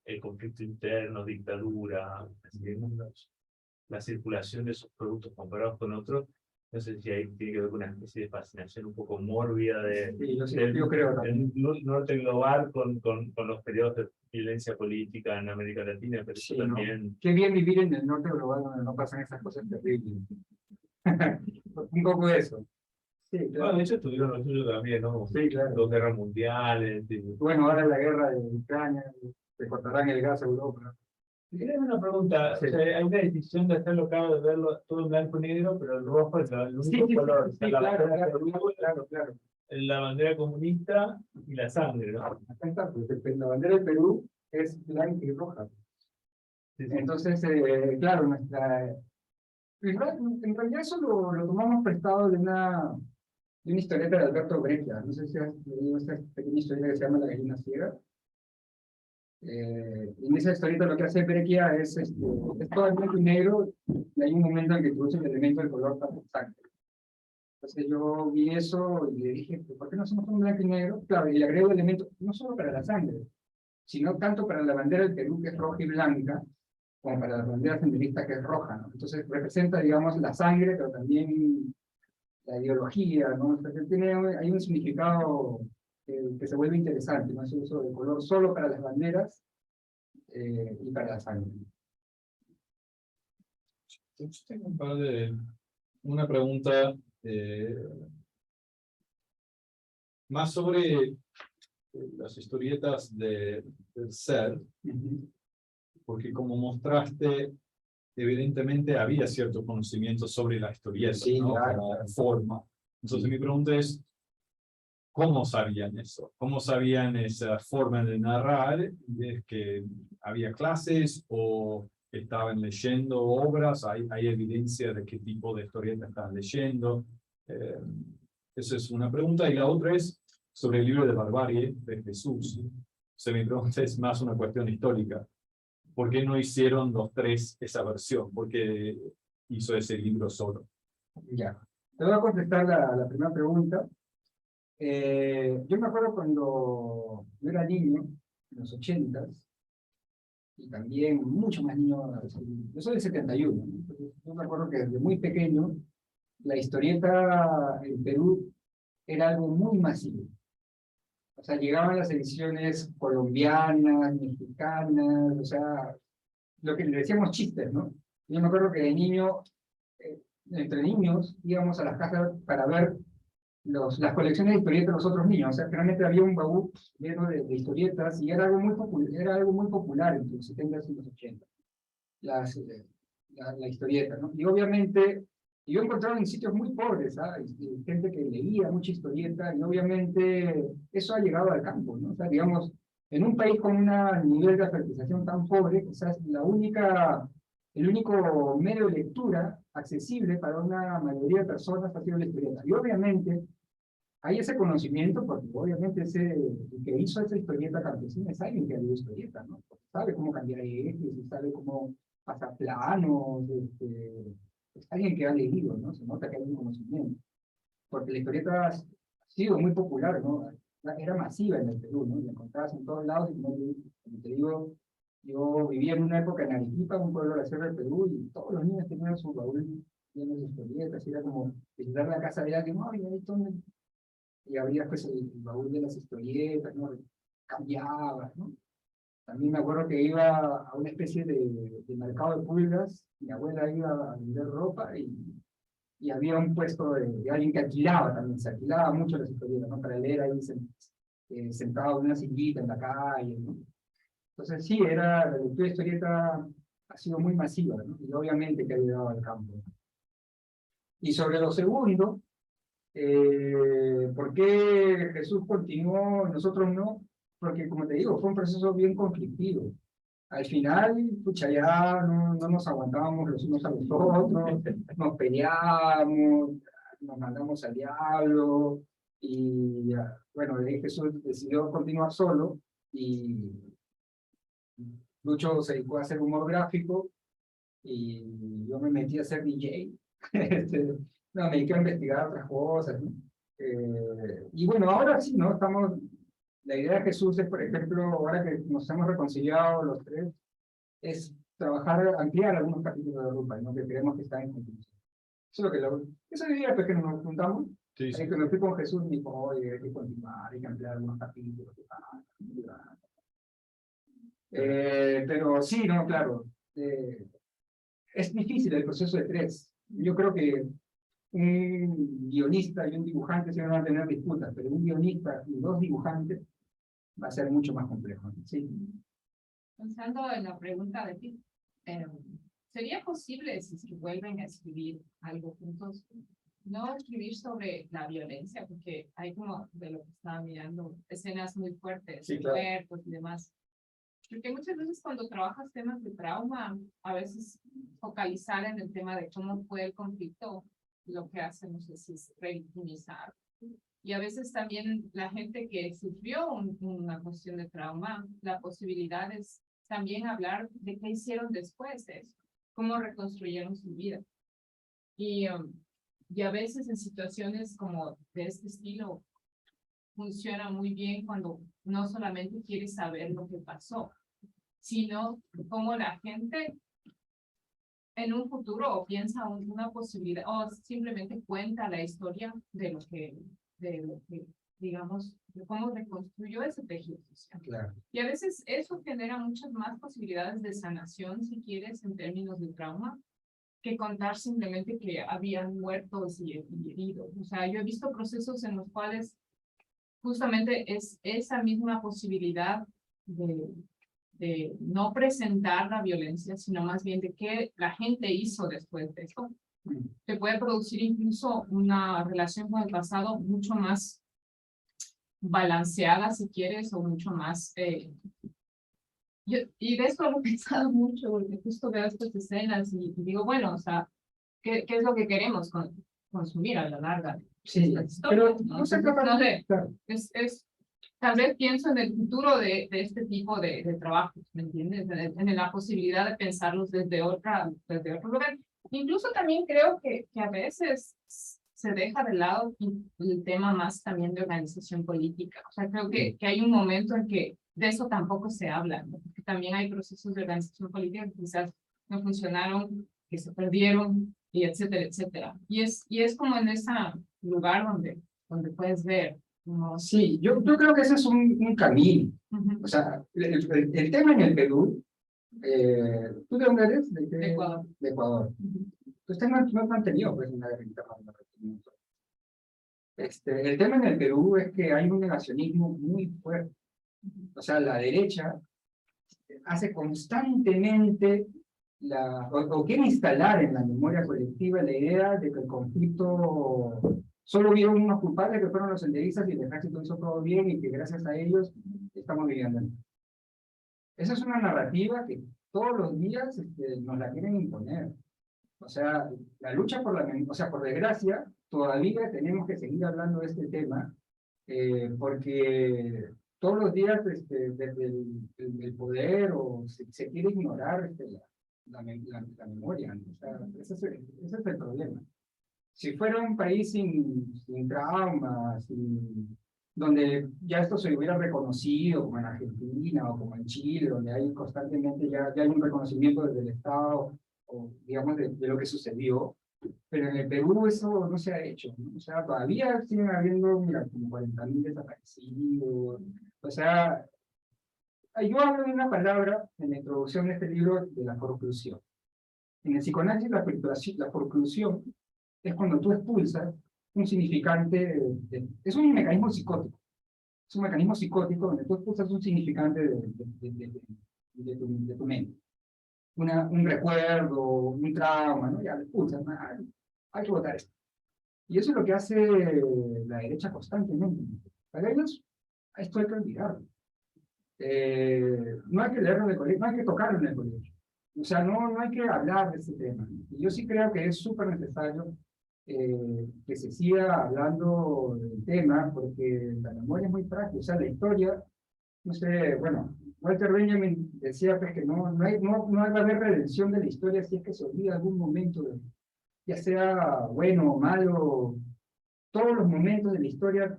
el conflicto interno, dictadura, la circulación de esos productos comparados con otros. No sé si ahí tiene que ver con una especie de fascinación un poco mórbida Sí, yo creo también. del norte global con los periodos de violencia política en América Latina, pero Sí, eso también... ¿no? Qué bien vivir en el norte global donde no pasan esas cosas terribles. Un poco eso. Sí, Bueno, claro. de hecho tuvieron lo suyo también, ¿no? Sí, claro. Dos guerras mundiales. Y... Bueno, ahora la guerra de Ucrania, se cortarán el gas a Europa. Quería hacer una pregunta, Sí. o sea, hay una decisión de hacerlo, claro, de verlo todo en blanco y negro, pero el rojo es el único color. Está la claro, bandera claro, peruana, claro, claro. la bandera comunista y la sangre, ¿no? Acá está, pues, la bandera del Perú es blanca y roja. Sí, sí. Entonces, claro, en realidad eso lo tomamos prestado de una historieta de Alberto Breccia. No sé si has leído esta pequeña historieta que se llama La gallina ciega. En esa historieta lo que hace Breccia es todo en blanco y negro, y hay un momento en que introduce el elemento del color sangre. Entonces yo vi eso y le dije, ¿por qué no hacemos un blanco y negro? Claro, y le agrego elementos no solo para la sangre, sino tanto para la bandera del Perú, que es roja y blanca, como para la bandera senderista, que es roja, ¿no? Entonces representa, digamos, la sangre, pero también la ideología, ¿no? Entonces hay un significado que se vuelve interesante, ¿no? Ese uso de color solo para las banderas y para la sangre. Yo tengo una pregunta más sobre las historietas del ser, porque como mostraste, evidentemente había cierto conocimiento sobre la historieta, Sí, ¿no? claro. La forma. Entonces mi pregunta es, ¿cómo sabían eso? ¿Cómo sabían esa forma de narrar? ¿Es que había clases o estaban leyendo obras? ¿Hay evidencia de qué tipo de historieta estaban leyendo? Esa es una pregunta. Y la otra es sobre el libro de Barbarie de Jesús. O sea, mi pregunta es más una cuestión histórica. ¿Por qué no hicieron los tres esa versión? ¿Por qué hizo ese libro solo? Ya. Te voy a contestar la primera pregunta. Yo me acuerdo cuando yo era niño, en los 80s, y también mucho más niño, yo soy del 71, ¿no? Entonces, yo me acuerdo que desde muy pequeño, la historieta en Perú era algo muy masivo. O sea, llegaban las ediciones colombianas, mexicanas, o sea, lo que le decíamos chistes, ¿no? Yo me acuerdo que de niño, entre niños, íbamos a las casas para ver las colecciones de historietas de los otros niños. O sea, realmente había un baúl lleno de historietas y era algo muy popular entre los 70 y los 80, la historieta, ¿no? Y obviamente, yo encontraba en sitios muy pobres, ¿sabes? Gente que leía mucha historieta y obviamente eso ha llegado al campo, ¿no? O sea, digamos, en un país con un nivel de alfabetización tan pobre, quizás el único medio de lectura accesible para una mayoría de personas ha sido la historieta. Y obviamente hay ese conocimiento, porque obviamente el que hizo esa historieta campesina es alguien que ha leído historieta, ¿no? Porque sabe cómo cambiar ejes, y sabe cómo pasar planos, es alguien que ha leído, ¿no? Se nota que hay un conocimiento. Porque la historieta ha sido muy popular, ¿no? Era masiva en el Perú, ¿no? La encontrabas en todos lados, y como te digo, yo vivía en una época en Arequipa, un pueblo de la Sierra del Perú, y todos los niños tenían su baúl lleno de historietas, y era como visitar la casa de alguien, no, y ahí y abrías pues el baúl de las historietas, ¿no? Cambiabas, ¿no? También me acuerdo que iba a una especie de mercado de pulgas, mi abuela iba a vender ropa y había un puesto de alguien que alquilaba también, se alquilaba mucho las historietas, ¿no? Para leer ahí sentado en una sillita en la calle, ¿no? Entonces sí, la lectura de historieta ha sido muy masiva, ¿no? Y obviamente que ha llegado al campo. Y sobre lo segundo, ¿por qué Jesús continuó y nosotros no? Porque, como te digo, fue un proceso bien conflictivo. Al final, pucha, ya no nos aguantábamos los unos a los otros, nos peleábamos, nos mandamos al diablo, y bueno, de ahí Jesús decidió continuar solo, y Lucho se dedicó a hacer humor gráfico, y yo me metí a ser DJ. No, me dediqué a investigar otras cosas, ¿no? Y bueno, ahora sí, ¿no? La idea de Jesús es, por ejemplo, ahora que nos hemos reconciliado los tres, es ampliar algunos capítulos de Rupa, ¿no? Que creemos que están en conclusión. Eso es lo que esa idea pues, que nos juntamos, Sí, sí. que me fui con Jesús y me dijo, oye, hay que continuar, hay que ampliar algunos capítulos. Pero sí, no, claro, es difícil el proceso de tres. Yo creo que un guionista y un dibujante se van a tener disputas, pero un guionista y 2 dibujantes va a ser mucho más complejo. Sí. Pensando en la pregunta de ti, ¿sería posible, si es que vuelven a escribir algo juntos, no escribir sobre la violencia? Porque hay, como de lo que estaba mirando, escenas muy fuertes, Sí, de claro. cuerpos y demás. Porque muchas veces cuando trabajas temas de trauma, a veces focalizar en el tema de cómo fue el conflicto, lo que hace, no sé si es revictimizar. Y a veces también la gente que sufrió una cuestión de trauma, la posibilidad es también hablar de qué hicieron después de eso, cómo reconstruyeron su vida. Y a veces en situaciones como de este estilo, funciona muy bien cuando no solamente quieres saber lo que pasó, sino cómo la gente en un futuro o piensa una posibilidad o simplemente cuenta la historia de lo que digamos, de cómo reconstruyó ese tejido social. Claro. Y a veces eso genera muchas más posibilidades de sanación, si quieres, en términos de trauma, que contar simplemente que habían muertos y heridos. O sea, yo he visto procesos en los cuales justamente es esa misma posibilidad de no presentar la violencia, sino más bien de qué la gente hizo después de esto, que puede producir incluso una relación con el pasado mucho más balanceada, si quieres, o mucho más... y de esto lo he pensado mucho, porque justo veo estas escenas y digo, bueno, o sea, ¿qué es lo que queremos consumir a la larga? Sí, pero no sé, No sé, claro. tal vez pienso en el futuro de este tipo de trabajos, ¿me entiendes? En la posibilidad de pensarlos desde otro lugar. Incluso también creo que a veces se deja de lado el tema más también de organización política. O sea, creo que hay un momento en que de eso tampoco se habla, ¿no? Porque también hay procesos de organización política que quizás no funcionaron, que se perdieron, y etcétera, etcétera. Y es como en ese lugar donde puedes ver. ¿No? Sí, yo creo que ese es un camino. O sea, el tema en el Perú, ¿tú de dónde eres? De Ecuador. De Ecuador. Ustedes no han tenido pues, una guerra interna. El tema en el Perú es que hay un negacionismo muy fuerte. O sea, la derecha hace constantemente o quiere instalar en la memoria colectiva la idea de que el conflicto solo hubieron unos culpables que fueron los senderistas y el ejército hizo todo bien y que gracias a ellos estamos viviendo. Esa es una narrativa que todos los días nos la quieren imponer. O sea, la lucha por por desgracia, todavía tenemos que seguir hablando de este tema, porque todos los días desde el poder se quiere ignorar la memoria, ¿no? O sea, ese es el problema. Si fuera un país sin traumas, donde ya esto se hubiera reconocido, como en Argentina o como en Chile, donde hay constantemente ya hay un reconocimiento desde el Estado, o digamos de lo que sucedió, pero en el Perú eso no se ha hecho, ¿no? O sea, todavía siguen habiendo, mira, como 40.000 desaparecidos. O sea, yo hablo de una palabra en la introducción de este libro de la forclusión. En el psicoanálisis, la forclusión es cuando tú expulsas un significante, es un mecanismo psicótico. Es un mecanismo psicótico donde tú expulsas un significante de tu mente. Un recuerdo, un trauma, ¿no? Ya lo expulsas, hay que votar esto. Y eso es lo que hace la derecha constantemente. Para ellos, esto hay que olvidarlo. No hay que leerlo en el colegio, no hay que tocarlo en el colegio. O sea, no hay que hablar de este tema. Y yo sí creo que es súper necesario que se siga hablando del tema, porque la memoria es muy frágil. O sea, la historia, no sé, bueno, Walter Benjamin decía pues, que no va a haber redención de la historia si es que se olvida algún momento, ya sea bueno o malo. Todos los momentos de la historia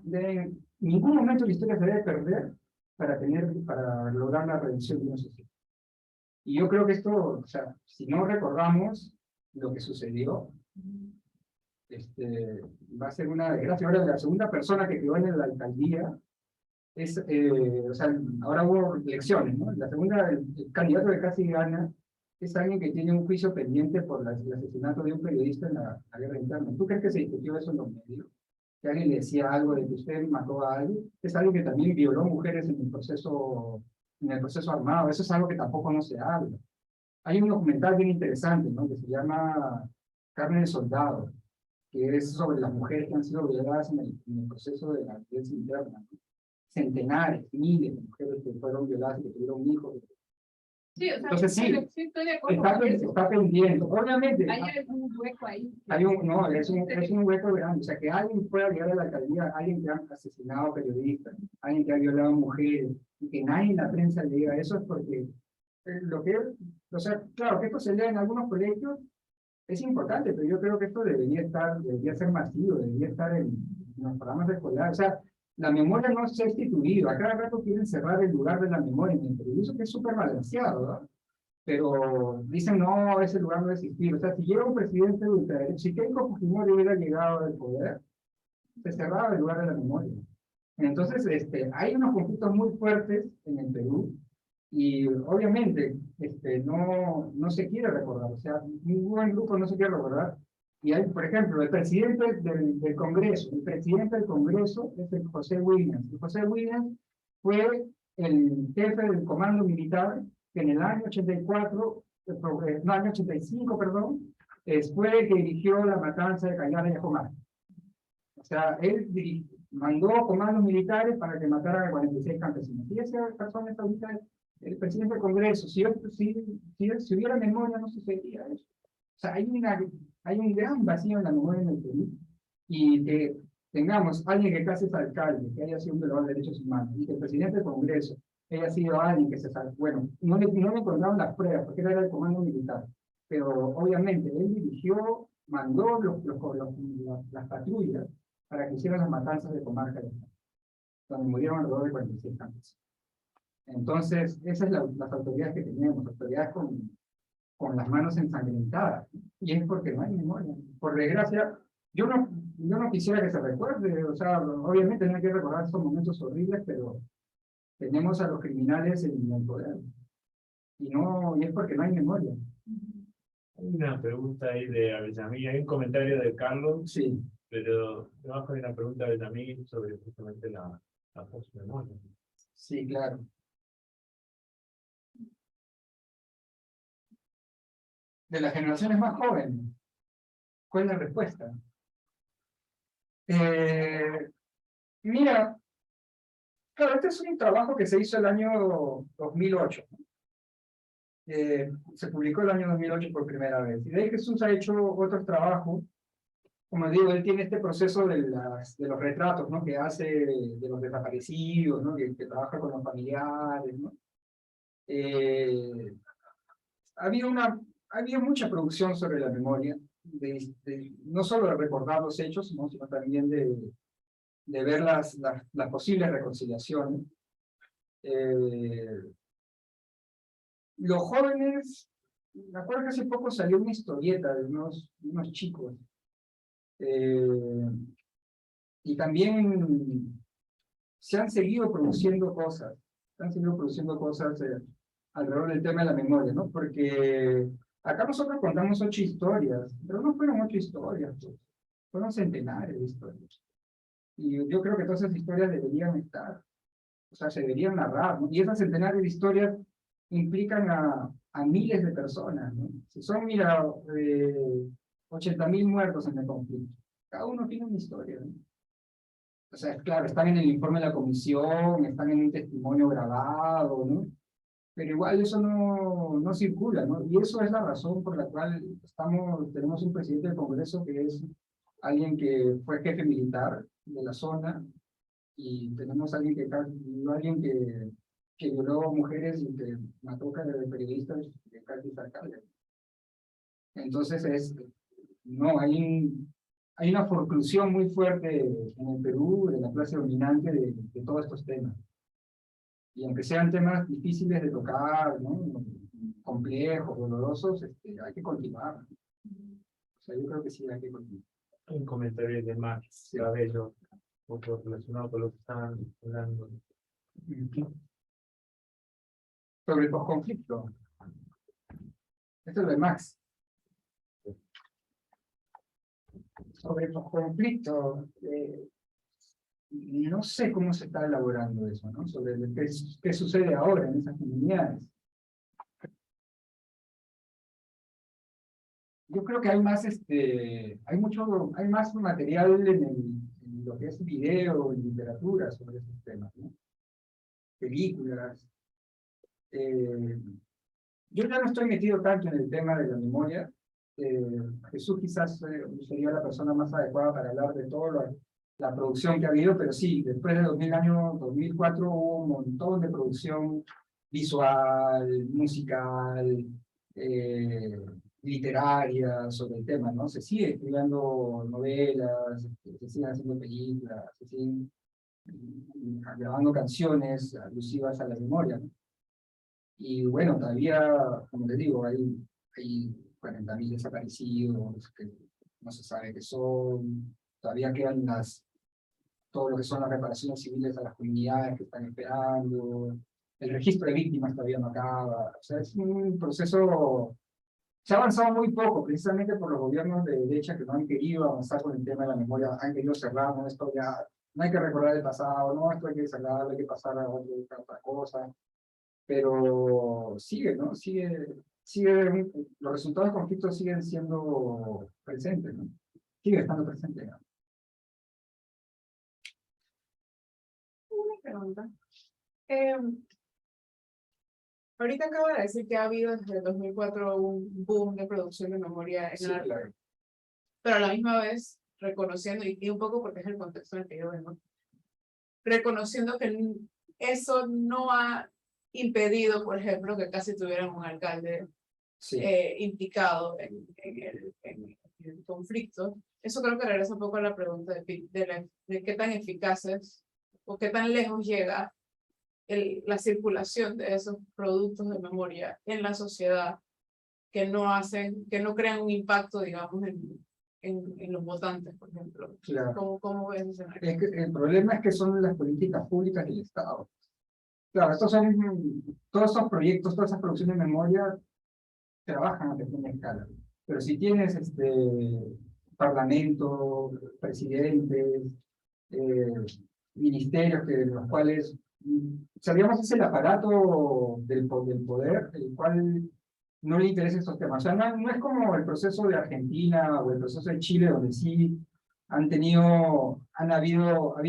ningún momento de la historia se debe perder para lograr la redención de una sociedad. Y yo creo que esto, o sea, si no recordamos lo que sucedió, va a ser una desgracia. Ahora, la segunda persona que quedó en la alcaldía o sea, ahora hubo elecciones, ¿no? La segunda, el candidato que casi gana es alguien que tiene un juicio pendiente por el asesinato de un periodista en la guerra interna. ¿Tú crees que se discutió eso en los medios? Que alguien le decía algo de que usted mató a alguien. Es alguien que también violó mujeres en el proceso armado. Eso es algo que tampoco no se habla. Hay un documental bien interesante, ¿no? Que se llama Carne de Soldado, que es sobre las mujeres que han sido violadas en el proceso de la violencia interna, ¿no? Centenares, miles de mujeres que fueron violadas y que tuvieron hijos. Sí, o sea, Entonces, sí, estoy de acuerdo con eso. está pendiente. Obviamente, Hay un hueco ahí. no, es un hueco grande. O sea, que alguien pueda llegar a la alcaldía, alguien que ha asesinado periodistas, alguien que ha violado mujeres, y que nadie en la prensa le diga eso, es porque o sea, claro, que esto se lea en algunos colegios es importante, pero yo creo que esto debería ser masivo, debería estar en los programas escolares. O sea, la memoria no se ha instituido. A cada rato quieren cerrar el lugar de la memoria en el Perú. Eso que es súper balanceado, ¿no? Pero dicen, no, ese lugar no existir. O sea, si llega un presidente de ultraderecha, si Keiko Fujimori hubiera llegado al poder, se cerraba el lugar de la memoria. Entonces, hay unos conflictos muy fuertes en el Perú y obviamente no se quiere recordar. O sea, un buen grupo no se quiere recordar. Y hay, por ejemplo, el presidente del Congreso. El presidente del Congreso es el José Williams. El José Williams fue el jefe del comando militar que en el año 84, no, año 85, perdón, fue el que dirigió la matanza de Cayala y Ajomar. O sea, él mandó comandos militares para que mataran a 46 campesinos. Y esa persona es ahorita el presidente del Congreso. Si hubiera memoria, no sucedería eso. O sea, hay un gran vacío en la memoria en el Perú. Y que tengamos alguien que casi es alcalde, que haya sido un violador de derechos humanos, y que el presidente del Congreso haya sido alguien que se salvó. Bueno, no le encontraron las pruebas, porque era el comando militar. Pero obviamente él dirigió, mandó las patrullas para que hicieran las matanzas de Comarca, donde murieron alrededor de 46 campesinos. Entonces, esas son las autoridades que tenemos, autoridades con las manos ensangrentadas. Y es porque no hay memoria. Por desgracia, yo no quisiera que se recuerde, o sea, obviamente no hay que recordar estos momentos horribles, pero tenemos a los criminales en el poder. Y es porque no hay memoria. Hay una pregunta ahí de Avellamí, hay un comentario de Carlos, Sí. pero debajo hay una pregunta de Avellamí sobre justamente la postmemoria. Sí, claro. De las generaciones más jóvenes, ¿cuál es la respuesta? Mira, claro, este es un trabajo que se hizo el año 2008. Se publicó el año 2008 por primera vez. Y de ahí Jesús ha hecho otros trabajos. Como digo, él tiene este proceso de los retratos, ¿no? Que hace de los desaparecidos, ¿no? Que trabaja con los familiares, ¿no? Había mucha producción sobre la memoria, no solo de recordar los hechos, ¿no? Sino también de ver las posibles reconciliaciones. Los jóvenes, me acuerdo que hace poco salió una historieta de unos chicos, y también se han seguido produciendo cosas, alrededor del tema de la memoria, ¿no? Porque acá nosotros contamos 8 historias, pero no fueron 8 historias, pues, fueron centenares de historias. Y yo creo que todas esas historias deberían estar, o sea, se deberían narrar, ¿no? Y esas centenares de historias implican a miles de personas, ¿no? Si son, mira, 80.000 muertos en el conflicto, cada uno tiene una historia, ¿no? O sea, claro, están en el informe de la comisión, están en un testimonio grabado, ¿no? Pero igual eso no circula, ¿no? Y eso es la razón por la cual tenemos un presidente del Congreso que es alguien que fue jefe militar de la zona, y tenemos alguien que violó mujeres y que mató a periodistas que casi es alcalde. Entonces hay una forclusión muy fuerte en el Perú de la clase dominante de todos estos temas. Y aunque sean temas difíciles de tocar, ¿no? Complejos, dolorosos, hay que continuar. O sea, yo creo que sí hay que continuar. Hay un comentario de Max Cabello, otro relacionado con lo que estaban hablando. Sobre el posconflicto. Esto es lo de Max. Sobre los conflictos, no sé cómo se está elaborando eso, ¿no? Sobre qué sucede ahora en esas comunidades. Yo creo que hay más, hay más material en lo que es video y literatura sobre esos temas, ¿no? Películas. Yo ya no estoy metido tanto en el tema de la memoria. Jesús quizás sería la persona más adecuada para hablar de toda la producción que ha habido, pero sí, después de 2004 hubo un montón de producción visual, musical, literaria sobre el tema, ¿no? Se sigue escribiendo novelas, se siguen haciendo películas, se siguen grabando canciones alusivas a la memoria, ¿no? Y bueno, todavía, como les digo, hay 40.000 desaparecidos que no se sabe qué son, todavía quedan todo lo que son las reparaciones civiles a las comunidades que están esperando, el registro de víctimas todavía no acaba, o sea, es un proceso. Se ha avanzado muy poco, precisamente por los gobiernos de derecha que no han querido avanzar con el tema de la memoria, han querido cerrar, no, esto ya, no hay que recordar el pasado, no, esto hay que cerrarlo, hay que pasar a otra cosa, pero sigue, ¿no? Los resultados del conflicto siguen siendo presentes, ¿no? Sigue estando presente, ¿no? Una pregunta. Ahorita acabo de decir que ha habido desde el 2004 un boom de producción de memoria en Sí, arte, claro. pero a la misma vez reconociendo, y un poco porque es el contexto en el que yo vengo, reconociendo que eso no ha impedido, por ejemplo, que casi tuvieran un alcalde Sí. implicado en el conflicto. Eso creo que regresa un poco a la pregunta de qué tan eficaces o qué tan lejos llega la circulación de esos productos de memoria en la sociedad que no crean un impacto, digamos, en los votantes, por ejemplo. Claro. ¿Cómo ves ese escenario? Es que el problema es que son las políticas públicas del Estado. Claro, todos estos proyectos, todas esas producciones de memoria trabajan a pequeña escala. Pero si tienes parlamento, presidentes, ministerios los cuales, sabíamos, es el aparato del poder, el cual no le interesa estos temas. O sea, no es como el proceso de Argentina o el proceso de Chile, donde sí había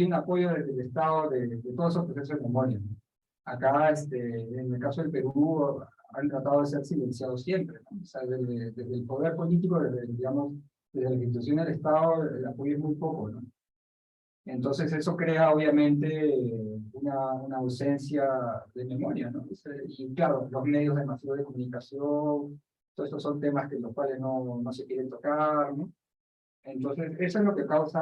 un apoyo desde el Estado de todos esos procesos de memoria, ¿no? Acá, en el caso del Perú, han tratado de ser silenciados siempre, ¿no? O sea, desde el poder político, digamos, desde la institución del Estado, el apoyo es muy poco, ¿no? Entonces eso crea obviamente una ausencia de memoria, ¿no? Y claro, los medios de masivo de comunicación, todos estos son temas que los cuales no se quieren tocar, ¿no? Entonces eso es lo que causa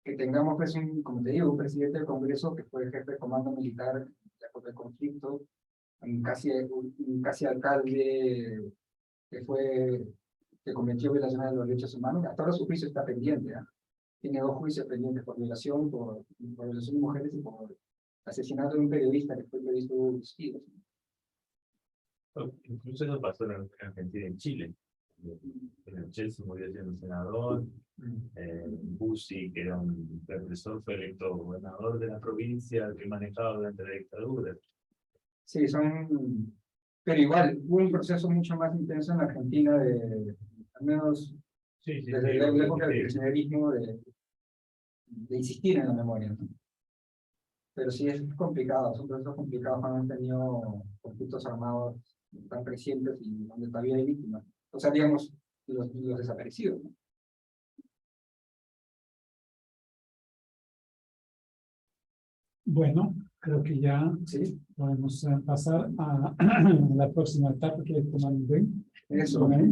que tengamos, pues, como te digo, un presidente del Congreso que fue jefe de comando militar del conflicto, un casi alcalde que cometió violaciones de los derechos humanos. Hasta ahora su juicio está pendiente, ¿eh? Tiene 2 juicios pendientes por violación, por violación de mujeres y por asesinato de un periodista que fue periodista de Busquidos. Incluso eso pasó en Argentina y en Chile. Chelsea murió siendo senador, Bussi, que era un represor, fue electo gobernador de la provincia que manejaba durante la dictadura. Sí, pero igual, hubo un proceso mucho más intenso en la Argentina, al menos desde la época del kirchnerismo, de insistir en la memoria, ¿no? Pero sí es complicado, son procesos complicados cuando han tenido conflictos armados tan crecientes y donde todavía hay víctimas. O sea, digamos, los desaparecidos, ¿no? Bueno, creo que ya Sí, podemos pasar a la próxima etapa, que es tomar un break. eso.